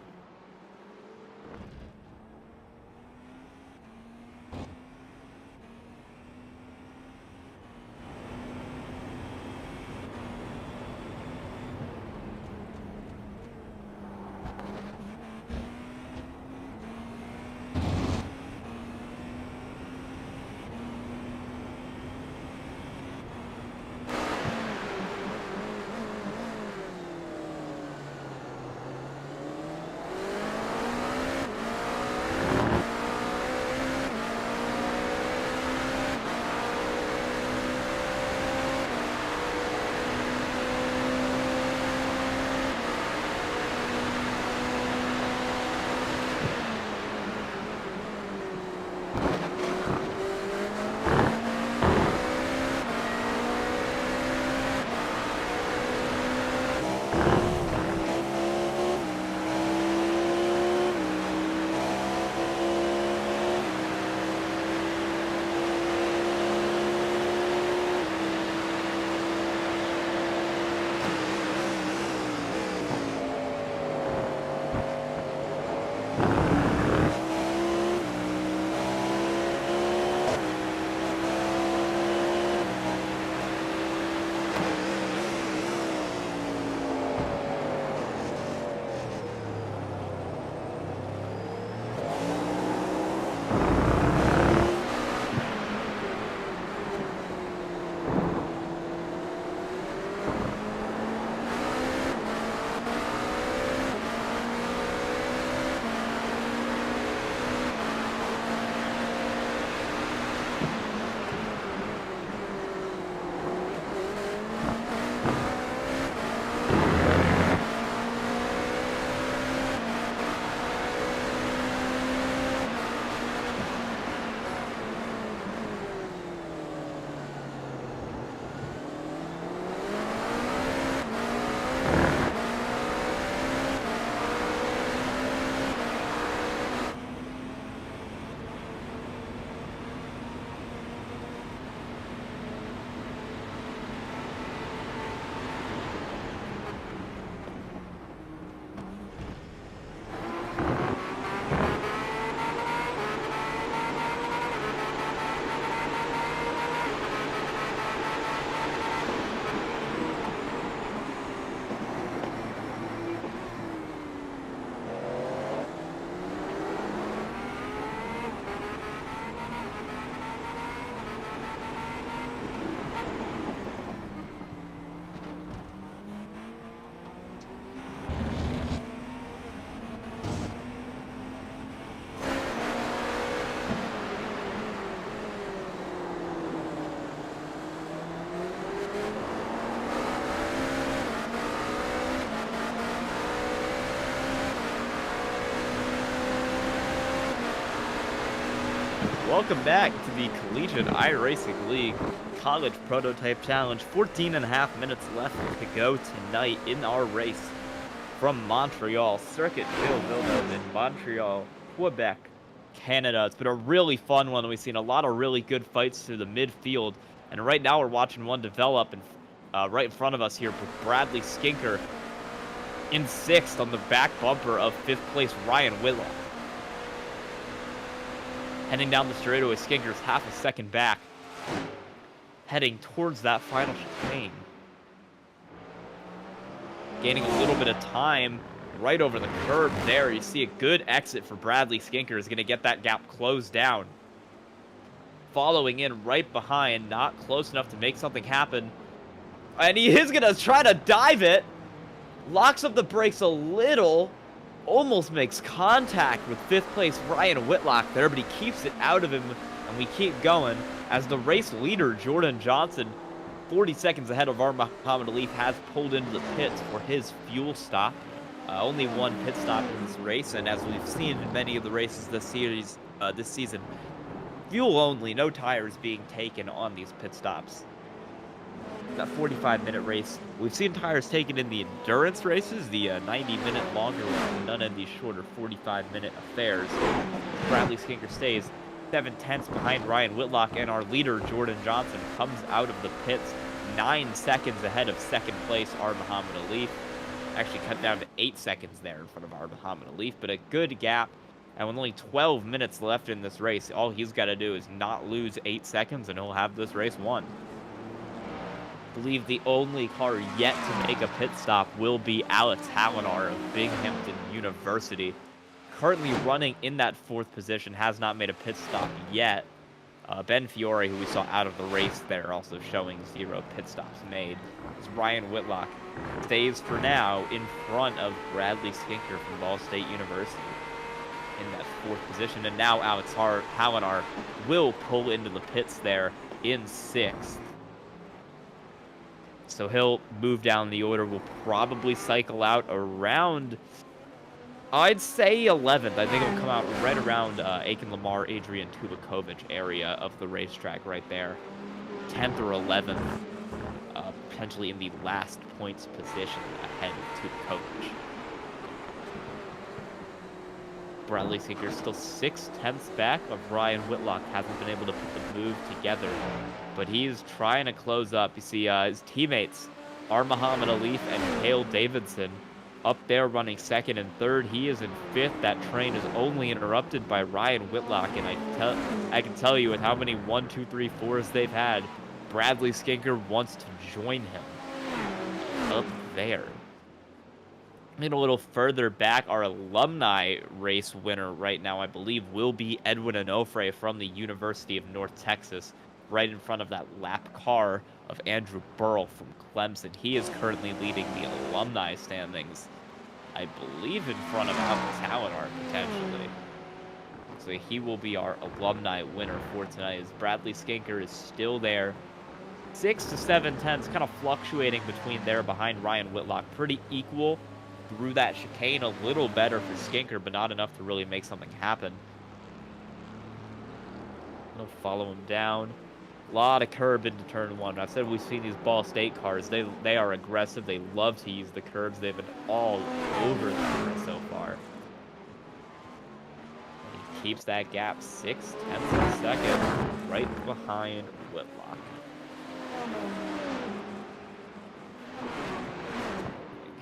Welcome back to the Collegiate iRacing League College Prototype Challenge. 14.5 minutes left to go tonight in our race from Montreal, Circuit Gilles Villeneuve in Montreal, Quebec, Canada. It's been a really fun one. We've seen a lot of really good fights through the midfield, and right now we're watching one develop right in front of us here with Bradley Skinker in 6th on the back bumper of 5th place Ryan Whitlock. Heading down the straightaway, Skinker's half a second back, heading towards that final chicane. Gaining a little bit of time right over the curb there. You see a good exit for Bradley Skinker is going to get that gap closed down. Following in right behind, not close enough to make something happen. And he is going to try to dive it. Locks up the brakes a little. Almost makes contact with 5th place Ryan Whitlock there, but he keeps it out of him, and we keep going as the race leader, Jordan Johnson, 40 seconds ahead of our Muhammad Ali, has pulled into the pits for his fuel stop. Only one pit stop in this race, and as we've seen in many of the races this season, fuel only, no tires being taken on these pit stops. That 45-minute race, we've seen tires taken in the endurance races, the 90-minute longer ones, none of these shorter 45-minute affairs. Bradley Skinker stays 7/10 behind Ryan Whitlock, and our leader, Jordan Johnson, comes out of the pits 9 seconds ahead of 2nd place, our Muhammad Ali. Actually cut down to 8 seconds there in front of our Muhammad Ali, but a good gap. And with only 12 minutes left in this race, all he's got to do is not lose 8 seconds, and he'll have this race won. I believe the only car yet to make a pit stop will be Alex Hallinar of Binghamton University. Currently running in that 4th position, has not made a pit stop yet. Ben Fiore, who we saw out of the race there, also showing 0 pit stops made. As Ryan Whitlock stays for now in front of Bradley Skinker from Ball State University in that 4th position. And now Alex Hallinar will pull into the pits there in 6th. So he'll move down the order. Will probably cycle out around, I'd say 11th. I think it'll come out right around Aiken Lamar, Adrian Tubakovic area of the racetrack right there. 10th or 11th, potentially in the last points position ahead of Tubakovic. Bradley Skinker still 6/10 back of Ryan Whitlock. Hasn't been able to put the move together, but he's trying to close up. You see his teammates, Muhammad Ali and Cale Davidson, up there running 2nd and 3rd. He is in 5th. That train is only interrupted by Ryan Whitlock, and I can tell you with how many 1, 2, 3, 4s they've had, Bradley Skinker wants to join him up there. And a little further back, our alumni race winner right now, I believe, will be Edwin Onofre from the University of North Texas, right in front of that lap car of Andrew Burrell from Clemson. He is currently leading the alumni standings, I believe, in front of Alex Hallinar, potentially. So he will be our alumni winner for tonight, as Bradley Skinker is still there. 6 to 7/10, kind of fluctuating between there behind Ryan Whitlock. Pretty equal through that chicane, a little better for Skinker, but not enough to really make something happen. I'll follow him down. A lot of curb into turn 1. I've said we've seen these Ball State cars. They are aggressive. They love to use the curbs. They've been all over the curb so far. He keeps that gap 6/10 of a second right behind Whitlock.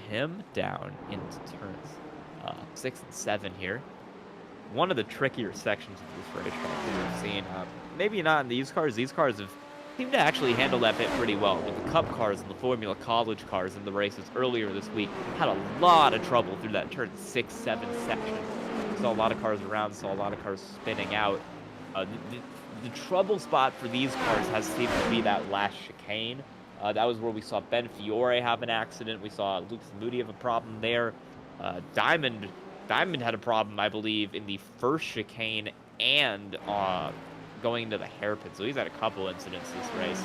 Him down into turns 6 and 7 here. One of the trickier sections of this racetrack that we've seen. Maybe not in these cars. These cars have seemed to actually handle that bit pretty well. But the Cup cars and the Formula College cars in the races earlier this week had a lot of trouble through that turn 6, 7 section. Saw a lot of cars around, saw a lot of cars spinning out. The trouble spot for these cars has seemed to be that last chicane. That was where we saw Ben Fiore have an accident. We saw Lucas Moody have a problem there. Diamond had a problem, I believe, in the first chicane and going into the hairpin. So he's had a couple incidents this race.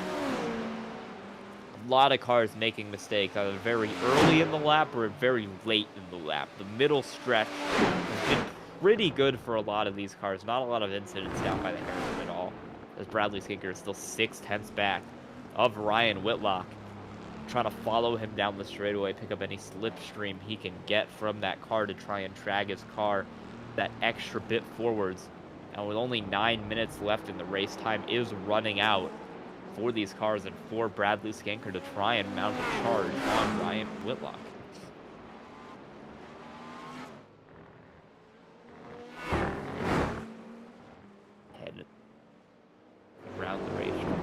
A lot of cars making mistakes, either very early in the lap or very late in the lap. The middle stretch has been pretty good for a lot of these cars. Not a lot of incidents down by the hairpin at all, as Bradley Skinker is still 6/10 back of Ryan Whitlock, trying to follow him down the straightaway, pick up any slipstream he can get from that car to try and drag his car that extra bit forwards. And with only 9 minutes left in the race, time is running out for these cars and for Bradley Skinker to try and mount a charge on Ryan Whitlock. Head around the racetrack.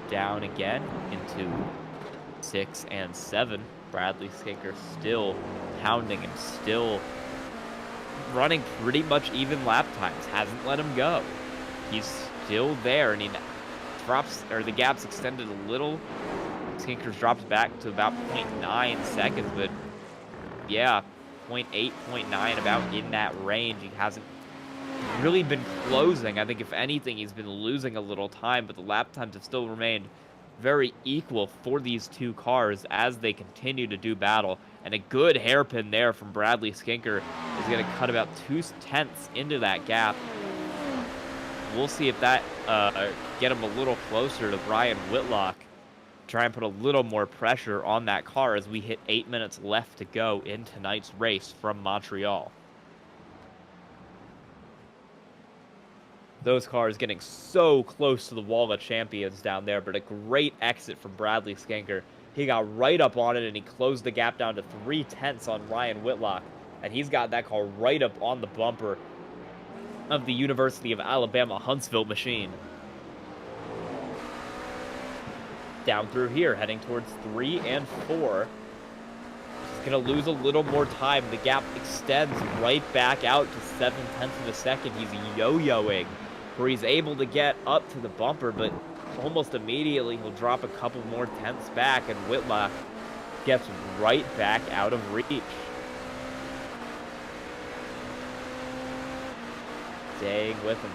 Down again into 6 and 7. Bradley Skinker still pounding him, still running pretty much even lap times, hasn't let him go. He's still there, and he drops, or the gap's extended a little. Skinker's dropped back to about 0.9 seconds, but yeah, 0.8, 0.9, about in that range. He hasn't really been closing. I think if anything, he's been losing a little time, but the lap times have still remained very equal for these two cars as they continue to do battle. And a good hairpin there from Bradley Skinker is going to cut about 2/10 into that gap. We'll see if that get him a little closer to Ryan Whitlock. Try and put a little more pressure on that car as we hit 8 minutes left to go in tonight's race from Montreal. Those cars getting so close to the wall of champions down there, but a great exit from Bradley Skinker. He got right up on it, and he closed the gap down to 3/10 on Ryan Whitlock. And he's got that car right up on the bumper of the University of Alabama Huntsville machine. Down through here, heading towards 3 and 4. He's going to lose a little more time. The gap extends right back out to 7/10 of a second. He's yo-yoing, where he's able to get up to the bumper, but almost immediately he'll drop a couple more tenths back, and Whitlock gets right back out of reach. Staying with him.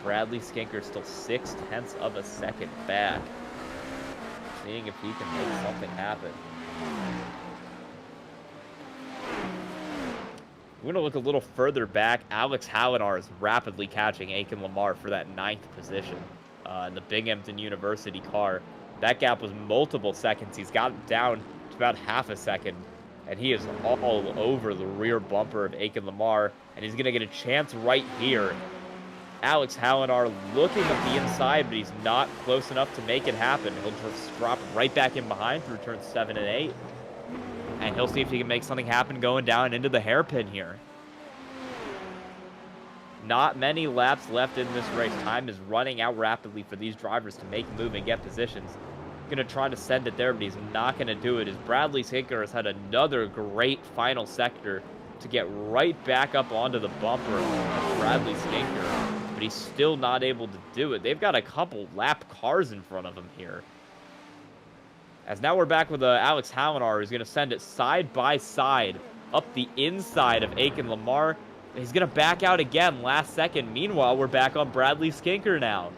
Bradley Skinker still 6/10 of a second back. Seeing if he can make something happen. We're going to look a little further back. Alex Hallinar is rapidly catching Aiken Lamar for that 9th position in the Binghamton University car. That gap was multiple seconds. He's gotten down to about half a second, and he is all over the rear bumper of Aiken Lamar, and he's going to get a chance right here. Alex Hallinar looking at the inside, but he's not close enough to make it happen. He'll just drop right back in behind through turns 7 and 8. And he'll see if he can make something happen going down into the hairpin here. Not many laps left in this race. Time is running out rapidly for these drivers to make a move and get positions. Going to try to send it there, but he's not going to do it, as Bradley Skinker has had another great final sector to get right back up onto the bumper of Bradley Skinker. But he's still not able to do it. They've got a couple lap cars in front of him here. As now we're back with Alex Hallinar, who's going to send it side by side up the inside of Aiken Lamar. He's going to back out again last second. Meanwhile, we're back on Bradley Skinker now.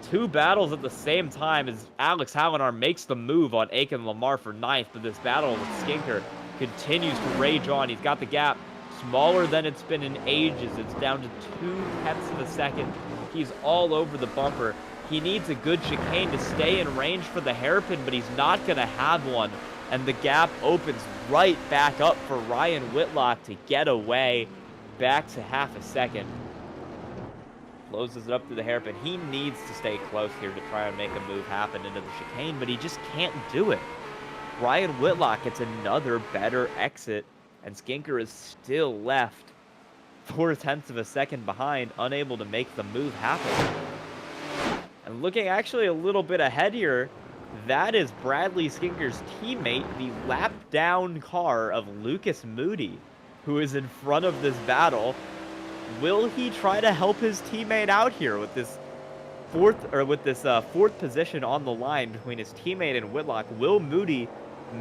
Two battles at the same time as Alex Hallinar makes the move on Aiken Lamar for 9th, but this battle with Skinker continues to rage on. He's got the gap smaller than it's been in ages. It's down to 2/10 of a second. He's all over the bumper. He needs a good chicane to stay in range for the hairpin, but he's not going to have one. And the gap opens right back up for Ryan Whitlock to get away back to half a second. Closes it up to the hairpin. He needs to stay close here to try and make a move happen into the chicane, but he just can't do it. Ryan Whitlock gets another better exit, and Skinker is still left 4/10 of a second behind, unable to make the move happen. And looking actually a little bit ahead here, that is Bradley Skinker's teammate, the lap down car of Lucas Moody, who is in front of this battle. Will he try to help his teammate out here with this fourth position on the line between his teammate and Whitlock? Will Moody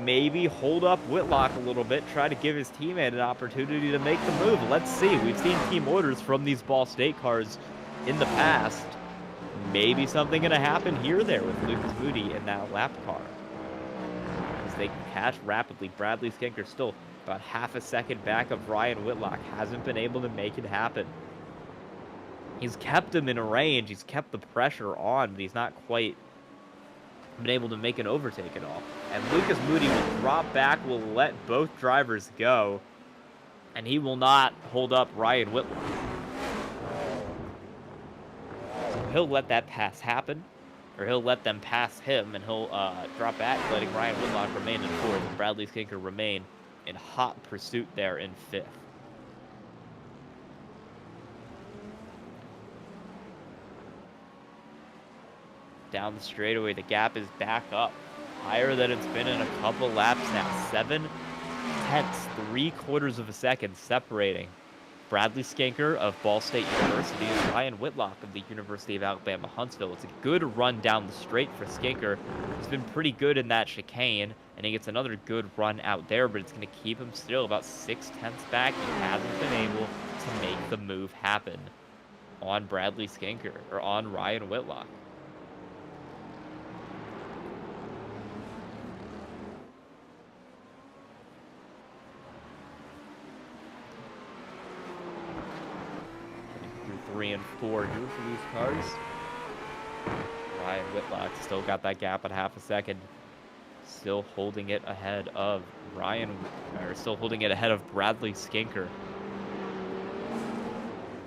maybe hold up Whitlock a little bit, try to give his teammate an opportunity to make the move? Let's see. We've seen team orders from these Ball State cars in the past. Maybe something going to happen here there with Lucas Moody in that lap car, as they can catch rapidly. Bradley Skinker still About half a second back of Ryan Whitlock. Hasn't been able to make it happen. He's kept him in a range. He's kept the pressure on, but he's not quite been able to make an overtake at all. And Lucas Moody will drop back, will let both drivers go, and he will not hold up Ryan Whitlock. So he'll let that pass happen, or he'll let them pass him, and he'll drop back, letting Ryan Whitlock remain in fourth, and Bradley Skinker remain in hot pursuit there in fifth. Down the straightaway, the gap is back up, higher than it's been in a couple laps now. 7 tenths, 3/4 of a second separating Bradley Skinker of Ball State University and Ryan Whitlock of the University of Alabama Huntsville. It's a good run down the straight for Skinker. He's been pretty good in that chicane, and he gets another good run out there, but it's going to keep him still about 6 tenths back. He hasn't been able to make the move happen on Bradley Skinker, or on Ryan Whitlock. Through 3 and 4 here for these cars. Ryan Whitlock still got that gap at half a second. Still holding it ahead of Bradley Skinker.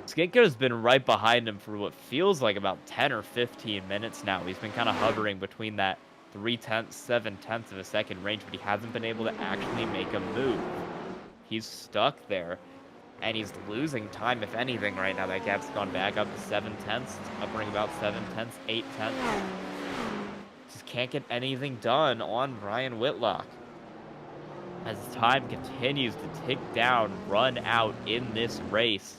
Skinker's been right behind him for what feels like about 10 or 15 minutes now. He's been kind of hovering between that 3/10, 7/10 of a second range, but he hasn't been able to actually make a move. He's stuck there, and he's losing time, if anything, right now. That gap's gone back up to 7/10, hovering about 7/10, 8/10. Just can't get anything done on Ryan Whitlock. As time continues to tick down, run out in this race,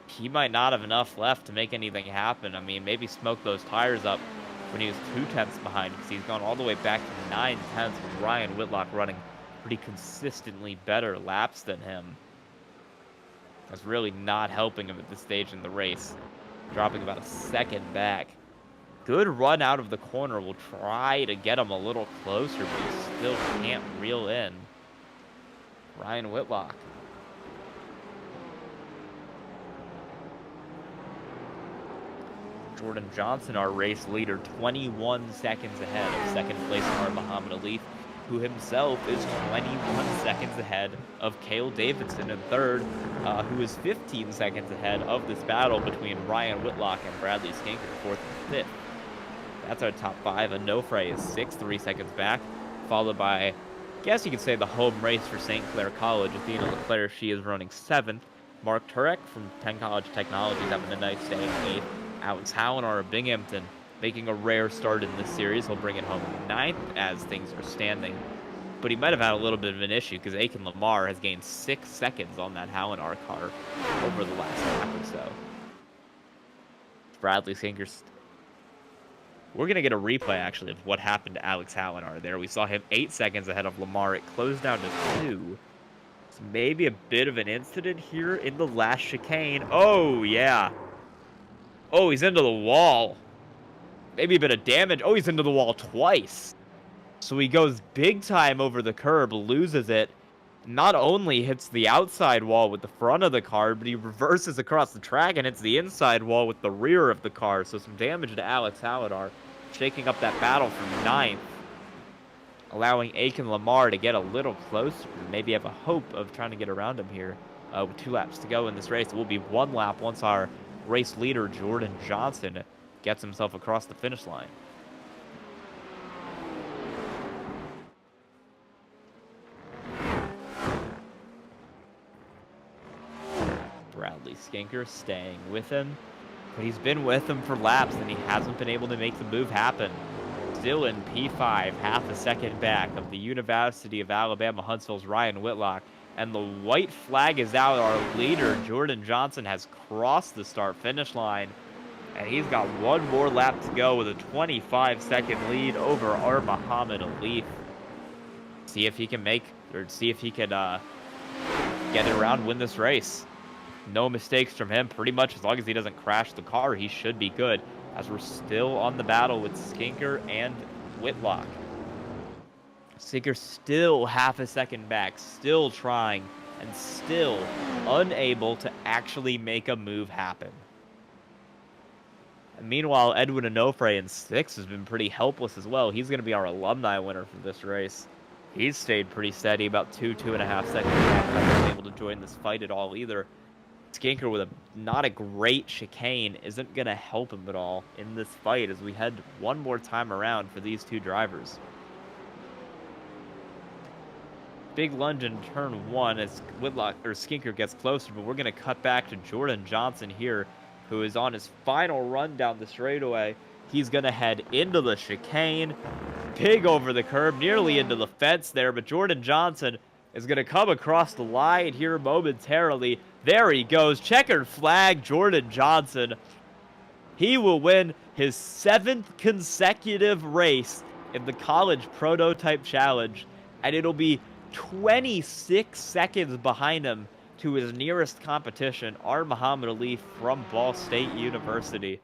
he might not have enough left to make anything happen. I mean, maybe smoke those tires up when he was 2 tenths behind, because he's gone all the way back to 9 tenths with Ryan Whitlock running pretty consistently better laps than him. That's really not helping him at this stage in the race, dropping about a second back. Good run out of the corner. Will try to get him a little closer, but he still can't reel in Ryan Whitlock. Jordan Johnson, our race leader, 21 seconds ahead of second place car Muhammad Alif, who himself is 21 seconds ahead of Cale Davidson in third, who is 15 seconds ahead of this battle between Ryan Whitlock and Bradley Skinker, fourth and fifth. That's our top 5. Onofre is 6, 3 seconds back, followed by, I guess you could say, the home race for St. Clair College. Athena Leclerc, she is running 7th. Mark Turek from Penn College Technologies having a nice day in 8th. Alex Hallinar of Binghamton making a rare start in this series. He'll bring it home 9th as things are standing. But he might have had a little bit of an issue because Aiken Lamar has gained 6 seconds on that Hallinar car over the last lap or so. Bradley Skinker's... We're going to get a replay, actually, of what happened to Alex Hallinar there. We saw him 8 seconds ahead of Lamar. It closed down to 2. So maybe a bit of an incident here in the last chicane. Oh, yeah. Oh, he's into the wall. Maybe a bit of damage. Oh, he's into the wall twice. So he goes big time over the curb, loses it. Not only hits the outside wall with the front of the car, but he reverses across the track and hits the inside wall with the rear of the car. So some damage to Alex Hallinar, shaking up that battle from 9th, allowing Aiken Lamar to get a little closer, maybe have a hope of trying to get around him here with 2 laps to go in this race. It will be 1 lap once our race leader, Jordan Johnson, gets himself across the finish line. Bradley Skinker staying with him, but he's been with him for laps and he hasn't been able to make the move happen. Still in P5, half a second back of the University of Alabama Huntsville's Ryan Whitlock, and the white flag is out. Our leader, Jordan Johnson, has crossed the start-finish line, and he's got 1 more lap to go with a 25-second lead over our Muhammad Alif. See if he can get it around, win this race. No mistakes from him. Pretty much as long as he doesn't crash the car, he should be good, as we're still on the battle with Skinker and Whitlock. Skinker still half a second back, still trying, and still unable to actually make a move happen. And meanwhile, Edwin Onofre in 6th has been pretty helpless as well. He's going to be our alumni winner for this race. He's stayed pretty steady, about 2.5 seconds back. Not able to join this fight at all either. Skinker with not a great chicane isn't going to help him at all in this fight as we head one more time around for these two drivers. Big lunge in turn 1 as Skinker gets closer, but we're going to cut back to Jordan Johnson here, who is on his final run down the straightaway. He's going to head into the chicane, pig over the curb, nearly into the fence there, but Jordan Johnson is going to come across the line here momentarily. There he goes, checkered flag, Jordan Johnson. He will win his 7th consecutive race in the College Prototype Challenge, and it'll be 26 seconds behind him to his nearest competition, Muhammad Ali from Ball State University.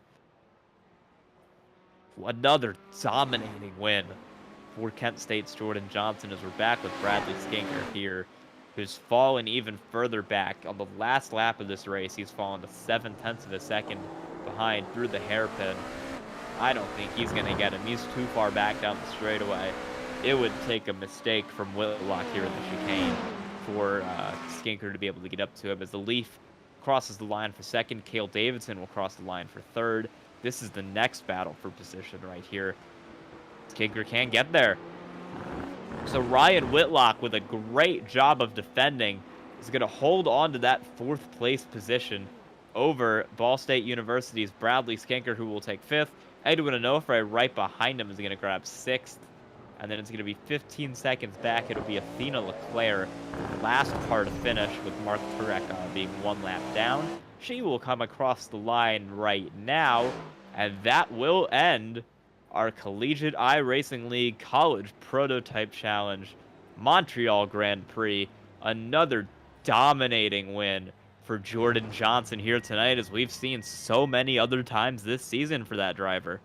Another dominating win for Kent State's Jordan Johnson as we're back with Bradley Skinker here, who's fallen even further back. On the last lap of this race, he's fallen to 0.7 of a second behind through the hairpin. I don't think he's going to get him. He's too far back down the straightaway. It would take a mistake from Whitlock here in the chicane for Skinker to be able to get up to him. As the Leaf crosses the line for 2nd, Cale Davidson will cross the line for 3rd. This is the next battle for position right here. Skinker can't get there. So Ryan Whitlock, with a great job of defending, is going to hold on to that 4th place position over Ball State University's Bradley Skinker, who will take 5th. Edwin Onofre right behind him is going to grab 6th. And then it's going to be 15 seconds back. It'll be Athena Leclerc, last car to finish, with Mark Turek being 1 lap down. She will come across the line right now, and that will end our Collegiate iRacing League College Prototype Challenge Montreal Grand Prix. Another dominating win for Jordan Johnson here tonight, as we've seen so many other times this season for that driver.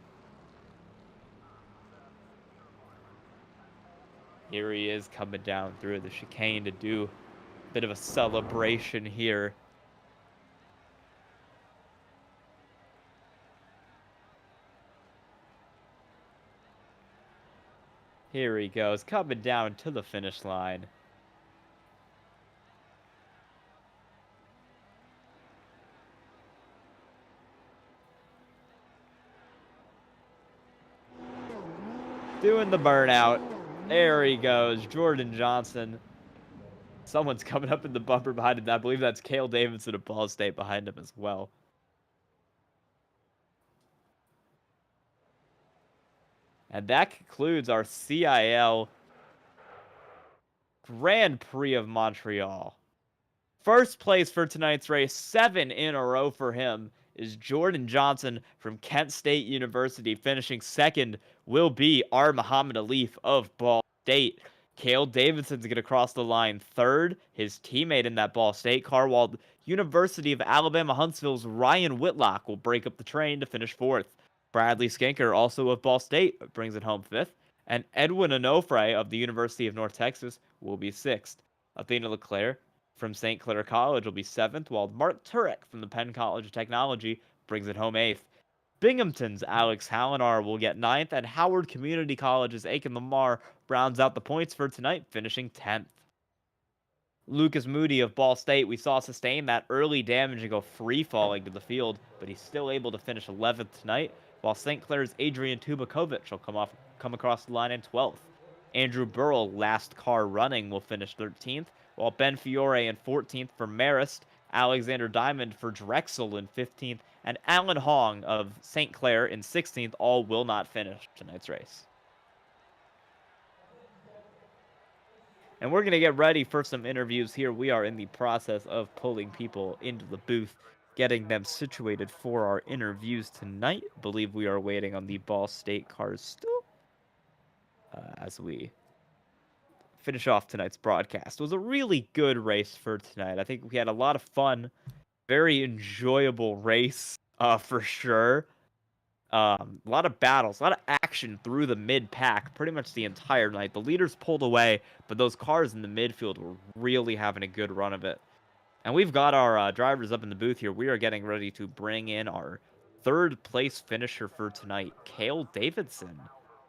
Here he is coming down through the chicane to do a bit of a celebration here. Here he goes, coming down to the finish line. Doing the burnout. There he goes, Jordan Johnson. Someone's coming up in the bumper behind him. I believe that's Cale Davidson of Ball State behind him as well. And that concludes our CIL Grand Prix of Montreal. First place for tonight's race, 7 in a row for him, is Jordan Johnson from Kent State University. Finishing 2nd will be Muhammad Ali of Ball State. Cale Davidson's going to cross the line 3rd, his teammate in that Ball State car, while the University of Alabama Huntsville's Ryan Whitlock will break up the train to finish 4th. Bradley Skinker, also of Ball State, brings it home 5th. And Edwin Onofre of the University of North Texas will be 6th. Athena Leclerc from St. Clair College will be 7th, while Mark Turek from the Penn College of Technology brings it home 8th. Binghamton's Alex Hallinar will get 9th, and Howard Community College's Aiken Lamar rounds out the points for tonight, finishing 10th. Lucas Moody of Ball State, we saw sustain that early damage and go free-falling to the field, but he's still able to finish 11th tonight, while St. Clair's Adrian Tubakovic will come across the line in 12th. Andrew Burrell, last car running, will finish 13th, while Ben Fiore in 14th for Marist, Alexander Diamond for Drexel in 15th, and Alan Hong of St. Clair in 16th all will not finish tonight's race. And we're going to get ready for some interviews here. We are in the process of pulling people into the booth, getting them situated for our interviews tonight. I believe we are waiting on the Ball State cars still as we finish off tonight's broadcast. It was a really good race for tonight. I think we had a lot of fun. Very enjoyable race, for sure. A lot of battles, a lot of action through the mid pack pretty much the entire night. The leaders pulled away, but those cars in the midfield were really having a good run of it. And we've got our drivers up in the booth here. We are getting ready to bring in our third place finisher for tonight, Cale Davidson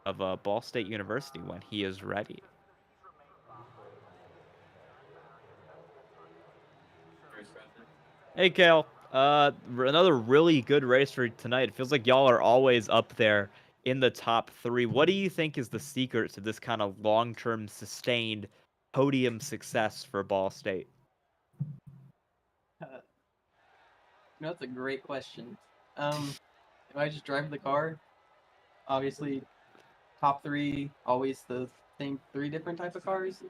of Ball State University, when he is ready. Hey, Cale. Another really good race for tonight. It feels like y'all are always up there in the top 3. What do you think is the secret to this kind of long-term sustained podium success for Ball State? That's a great question. If I just drive the car, obviously top 3, always the same 3 different type of cars,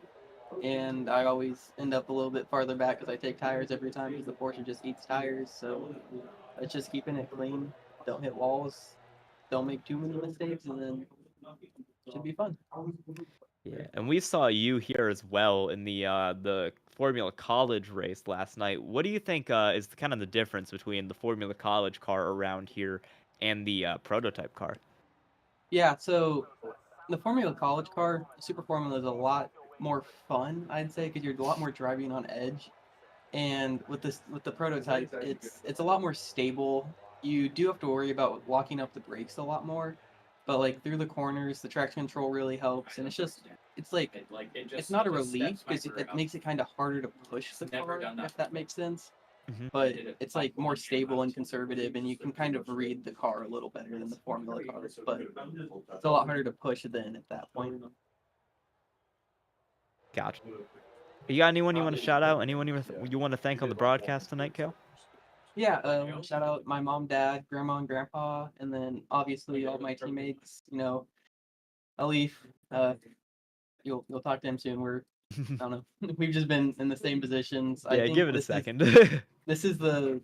and I always end up a little bit farther back because I take tires every time because the Porsche just eats tires. So it's just keeping it clean. Don't hit walls. Don't make too many mistakes, and then it should be fun. Yeah, and we saw you here as well in the Formula College race last night. What do you think is kind of the difference between the Formula College car around here and the prototype car? Yeah, so the Formula College car, Super Formula, is a lot more fun, I'd say, because you're a lot more driving on edge. And with the prototype, it's a lot more stable. You do have to worry about locking up the brakes a lot more, but like through the corners, the traction control really helps, and it's like it's not a relief because it makes it kind of harder to push the car, if that makes sense. Mm-hmm. But it's like more stable and conservative, and you can kind of read the car a little better than the Formula cars. But it's a lot harder to push then at that point. Gotcha. You got anyone you want to shout out? Anyone you want to thank on the broadcast tonight, Kale? Yeah, shout out my mom, dad, grandma, and grandpa, and then obviously all my teammates. Alif. You'll talk to him soon. I don't know. We've just been in the same positions. I Yeah, think give it a second. this is the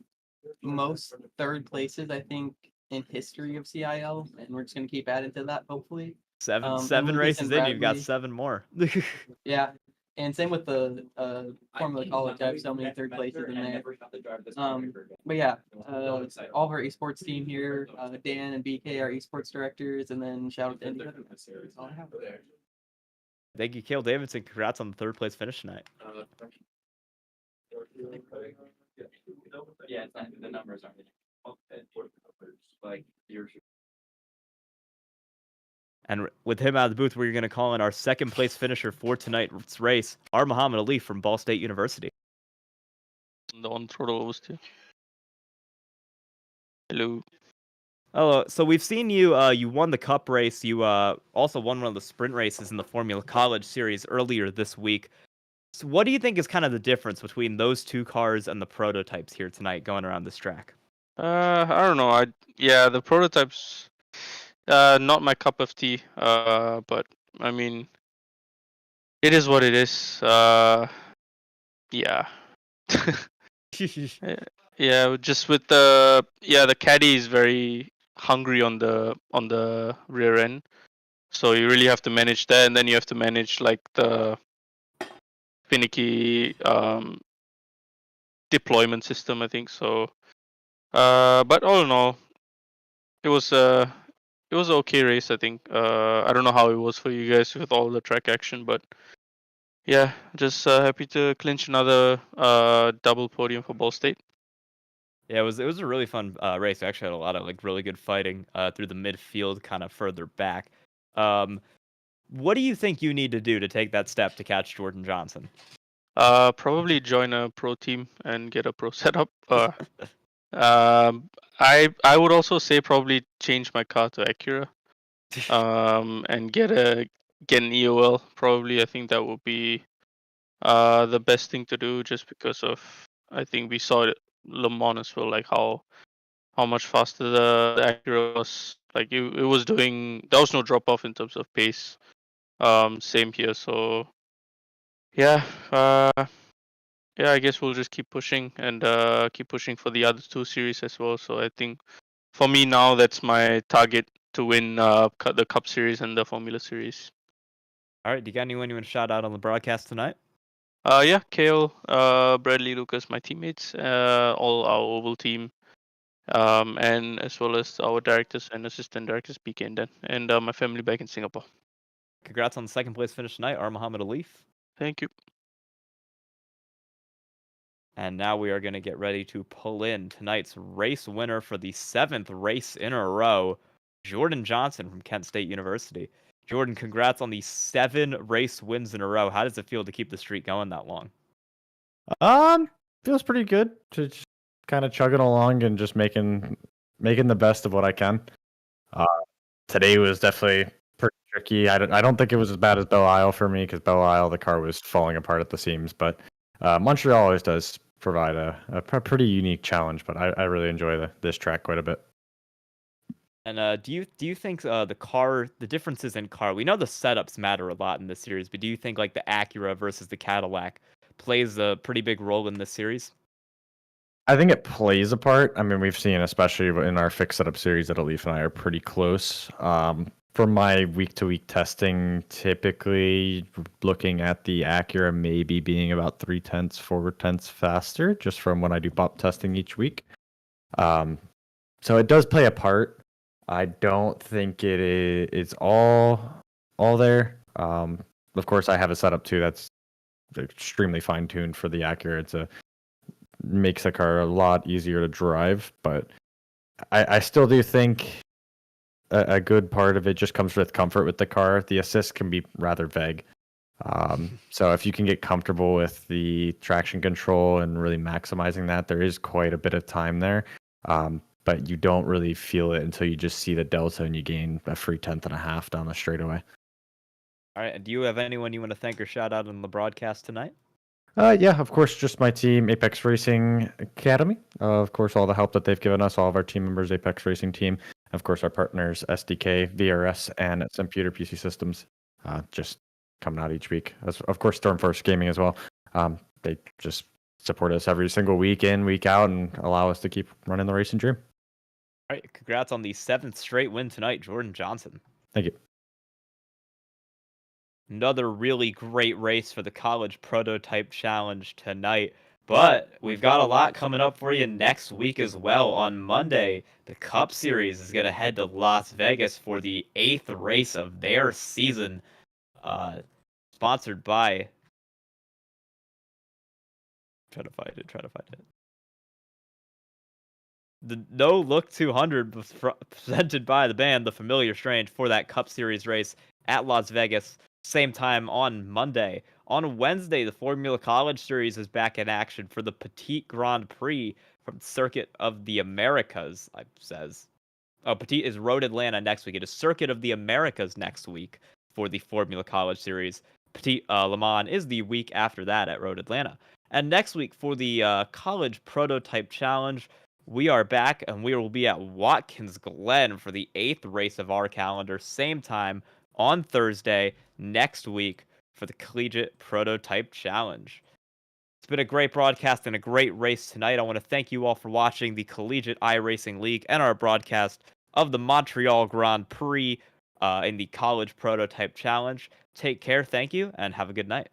most third places I think in history of CIL, and we're just gonna keep adding to that hopefully. Seven And Lucas races and in, you've got Bradley, 7 more. yeah, and same with the Formula College. I have so many third places in there. But yeah, all of our esports team here, Dan and BK, our esports directors, and then shout out to India. That's all I have. Thank you, Cale Davidson. Congrats on the 3rd place finish tonight. Yeah, it's not, the numbers aren't like yours. And with him out of the booth, we're going to call in our 2nd place finisher for tonight's race, our Muhammad Ali from Ball State University. The one throw to. Hello. Hello. So we've seen you. You won the Cup race. You also won one of the sprint races in the Formula College Series earlier this week. So what do you think is kind of the difference between those 2 cars and the prototypes here tonight going around this track? I don't know. The prototypes, not my cup of tea. But I mean, it is what it is. Yeah. Yeah, just with the caddy is very hungry on the rear end, so you really have to manage that, and then you have to manage like the finicky deployment system, I think so. But all in all, it was an okay race, I think. I don't know how it was for you guys with all the track action, but yeah, just happy to clinch another double podium for Ball State. Yeah, it was a really fun race. I actually had a lot of really good fighting through the midfield, kind of further back. What do you think you need to do to take that step to catch Jordan Johnson? Probably join a pro team and get a pro setup. I would also say probably change my car to Acura. And get an EOL. Probably, I think that would be the best thing to do, just because of, I think we saw it at Le Mans as well, like how much faster the Acura was. Like it was doing. There was no drop off in terms of pace. Same here. So yeah. I guess we'll just keep pushing and keep pushing for the other 2 series as well. So I think for me now, that's my target to win the Cup Series and the Formula Series. All right, do you got anyone you want to shout out on the broadcast tonight? Yeah, Kale, Bradley, Lucas, my teammates, all our oval team. and as well as our directors and assistant directors, PK and Dan, and my family back in Singapore. Congrats on the second place finish tonight, Muhammad Alif. Thank you. And now we are going to get ready to pull in tonight's race winner for the 7th race in a row, Jordan Johnson from Kent State University. Jordan, congrats on the 7 race wins in a row. How does it feel to keep the streak going that long? Feels pretty good to just kind of chugging along and just making the best of what I can. Today was definitely pretty tricky. I don't think it was as bad as Belle Isle for me because Belle Isle the car was falling apart at the seams, but Montreal always does provide a pretty unique challenge. But I really enjoy this track quite a bit. And do you think the differences in car? We know the setups matter a lot in this series, but do you think like the Acura versus the Cadillac plays a pretty big role in this series? I think it plays a part. I mean, we've seen, especially in our fixed setup series, that Alif and I are pretty close. For my week-to-week testing, typically looking at the Acura maybe being about 0.3, 0.4 faster, just from when I do bop testing each week. So it does play a part. I don't think it's all there. Of course, I have a setup too that's extremely fine-tuned for the Acura. Makes the car a lot easier to drive, but I still do think a good part of it just comes with comfort with the car. The assist can be rather vague. So if you can get comfortable with the traction control and really maximizing that, there is quite a bit of time there. But you don't really feel it until you just see the delta and you gain a free 1/10.5 down the straightaway. All right. And do you have anyone you want to thank or shout out on the broadcast tonight? Yeah, of course, just my team, Apex Racing Academy. Of course, all the help that they've given us, all of our team members, Apex Racing team. Of course, our partners, SDK, VRS, and Computer PC Systems, just coming out each week. Of course, Stormforce Gaming as well. They just support us every single week in, week out, and allow us to keep running the racing dream. All right. Congrats on the 7th straight win tonight, Jordan Johnson. Thank you. Another really great race for the College Prototype Challenge tonight. But we've got a lot coming up for you next week as well. On Monday, the Cup Series is going to head to Las Vegas for the 8th race of their season. Sponsored by... Try to find it. The No Look 200 was presented by the band The Familiar Strange for that Cup Series race at Las Vegas. Same time on Monday. On Wednesday, the Formula College Series is back in action for the Petit Grand Prix from Circuit of the Americas, it says. Petit is Road Atlanta next week. It is Circuit of the Americas next week for the Formula College Series. Petit Le Mans is the week after that at Road Atlanta. And next week for the College Prototype Challenge, we are back and we will be at Watkins Glen for the 8th race of our calendar. Same time on Thursday next week for the Collegiate Prototype Challenge. It's been a great broadcast and a great race tonight. I want to thank you all for watching the Collegiate iRacing League and our broadcast of the Montreal Grand Prix in the College Prototype Challenge. Take care, thank you, and have a good night.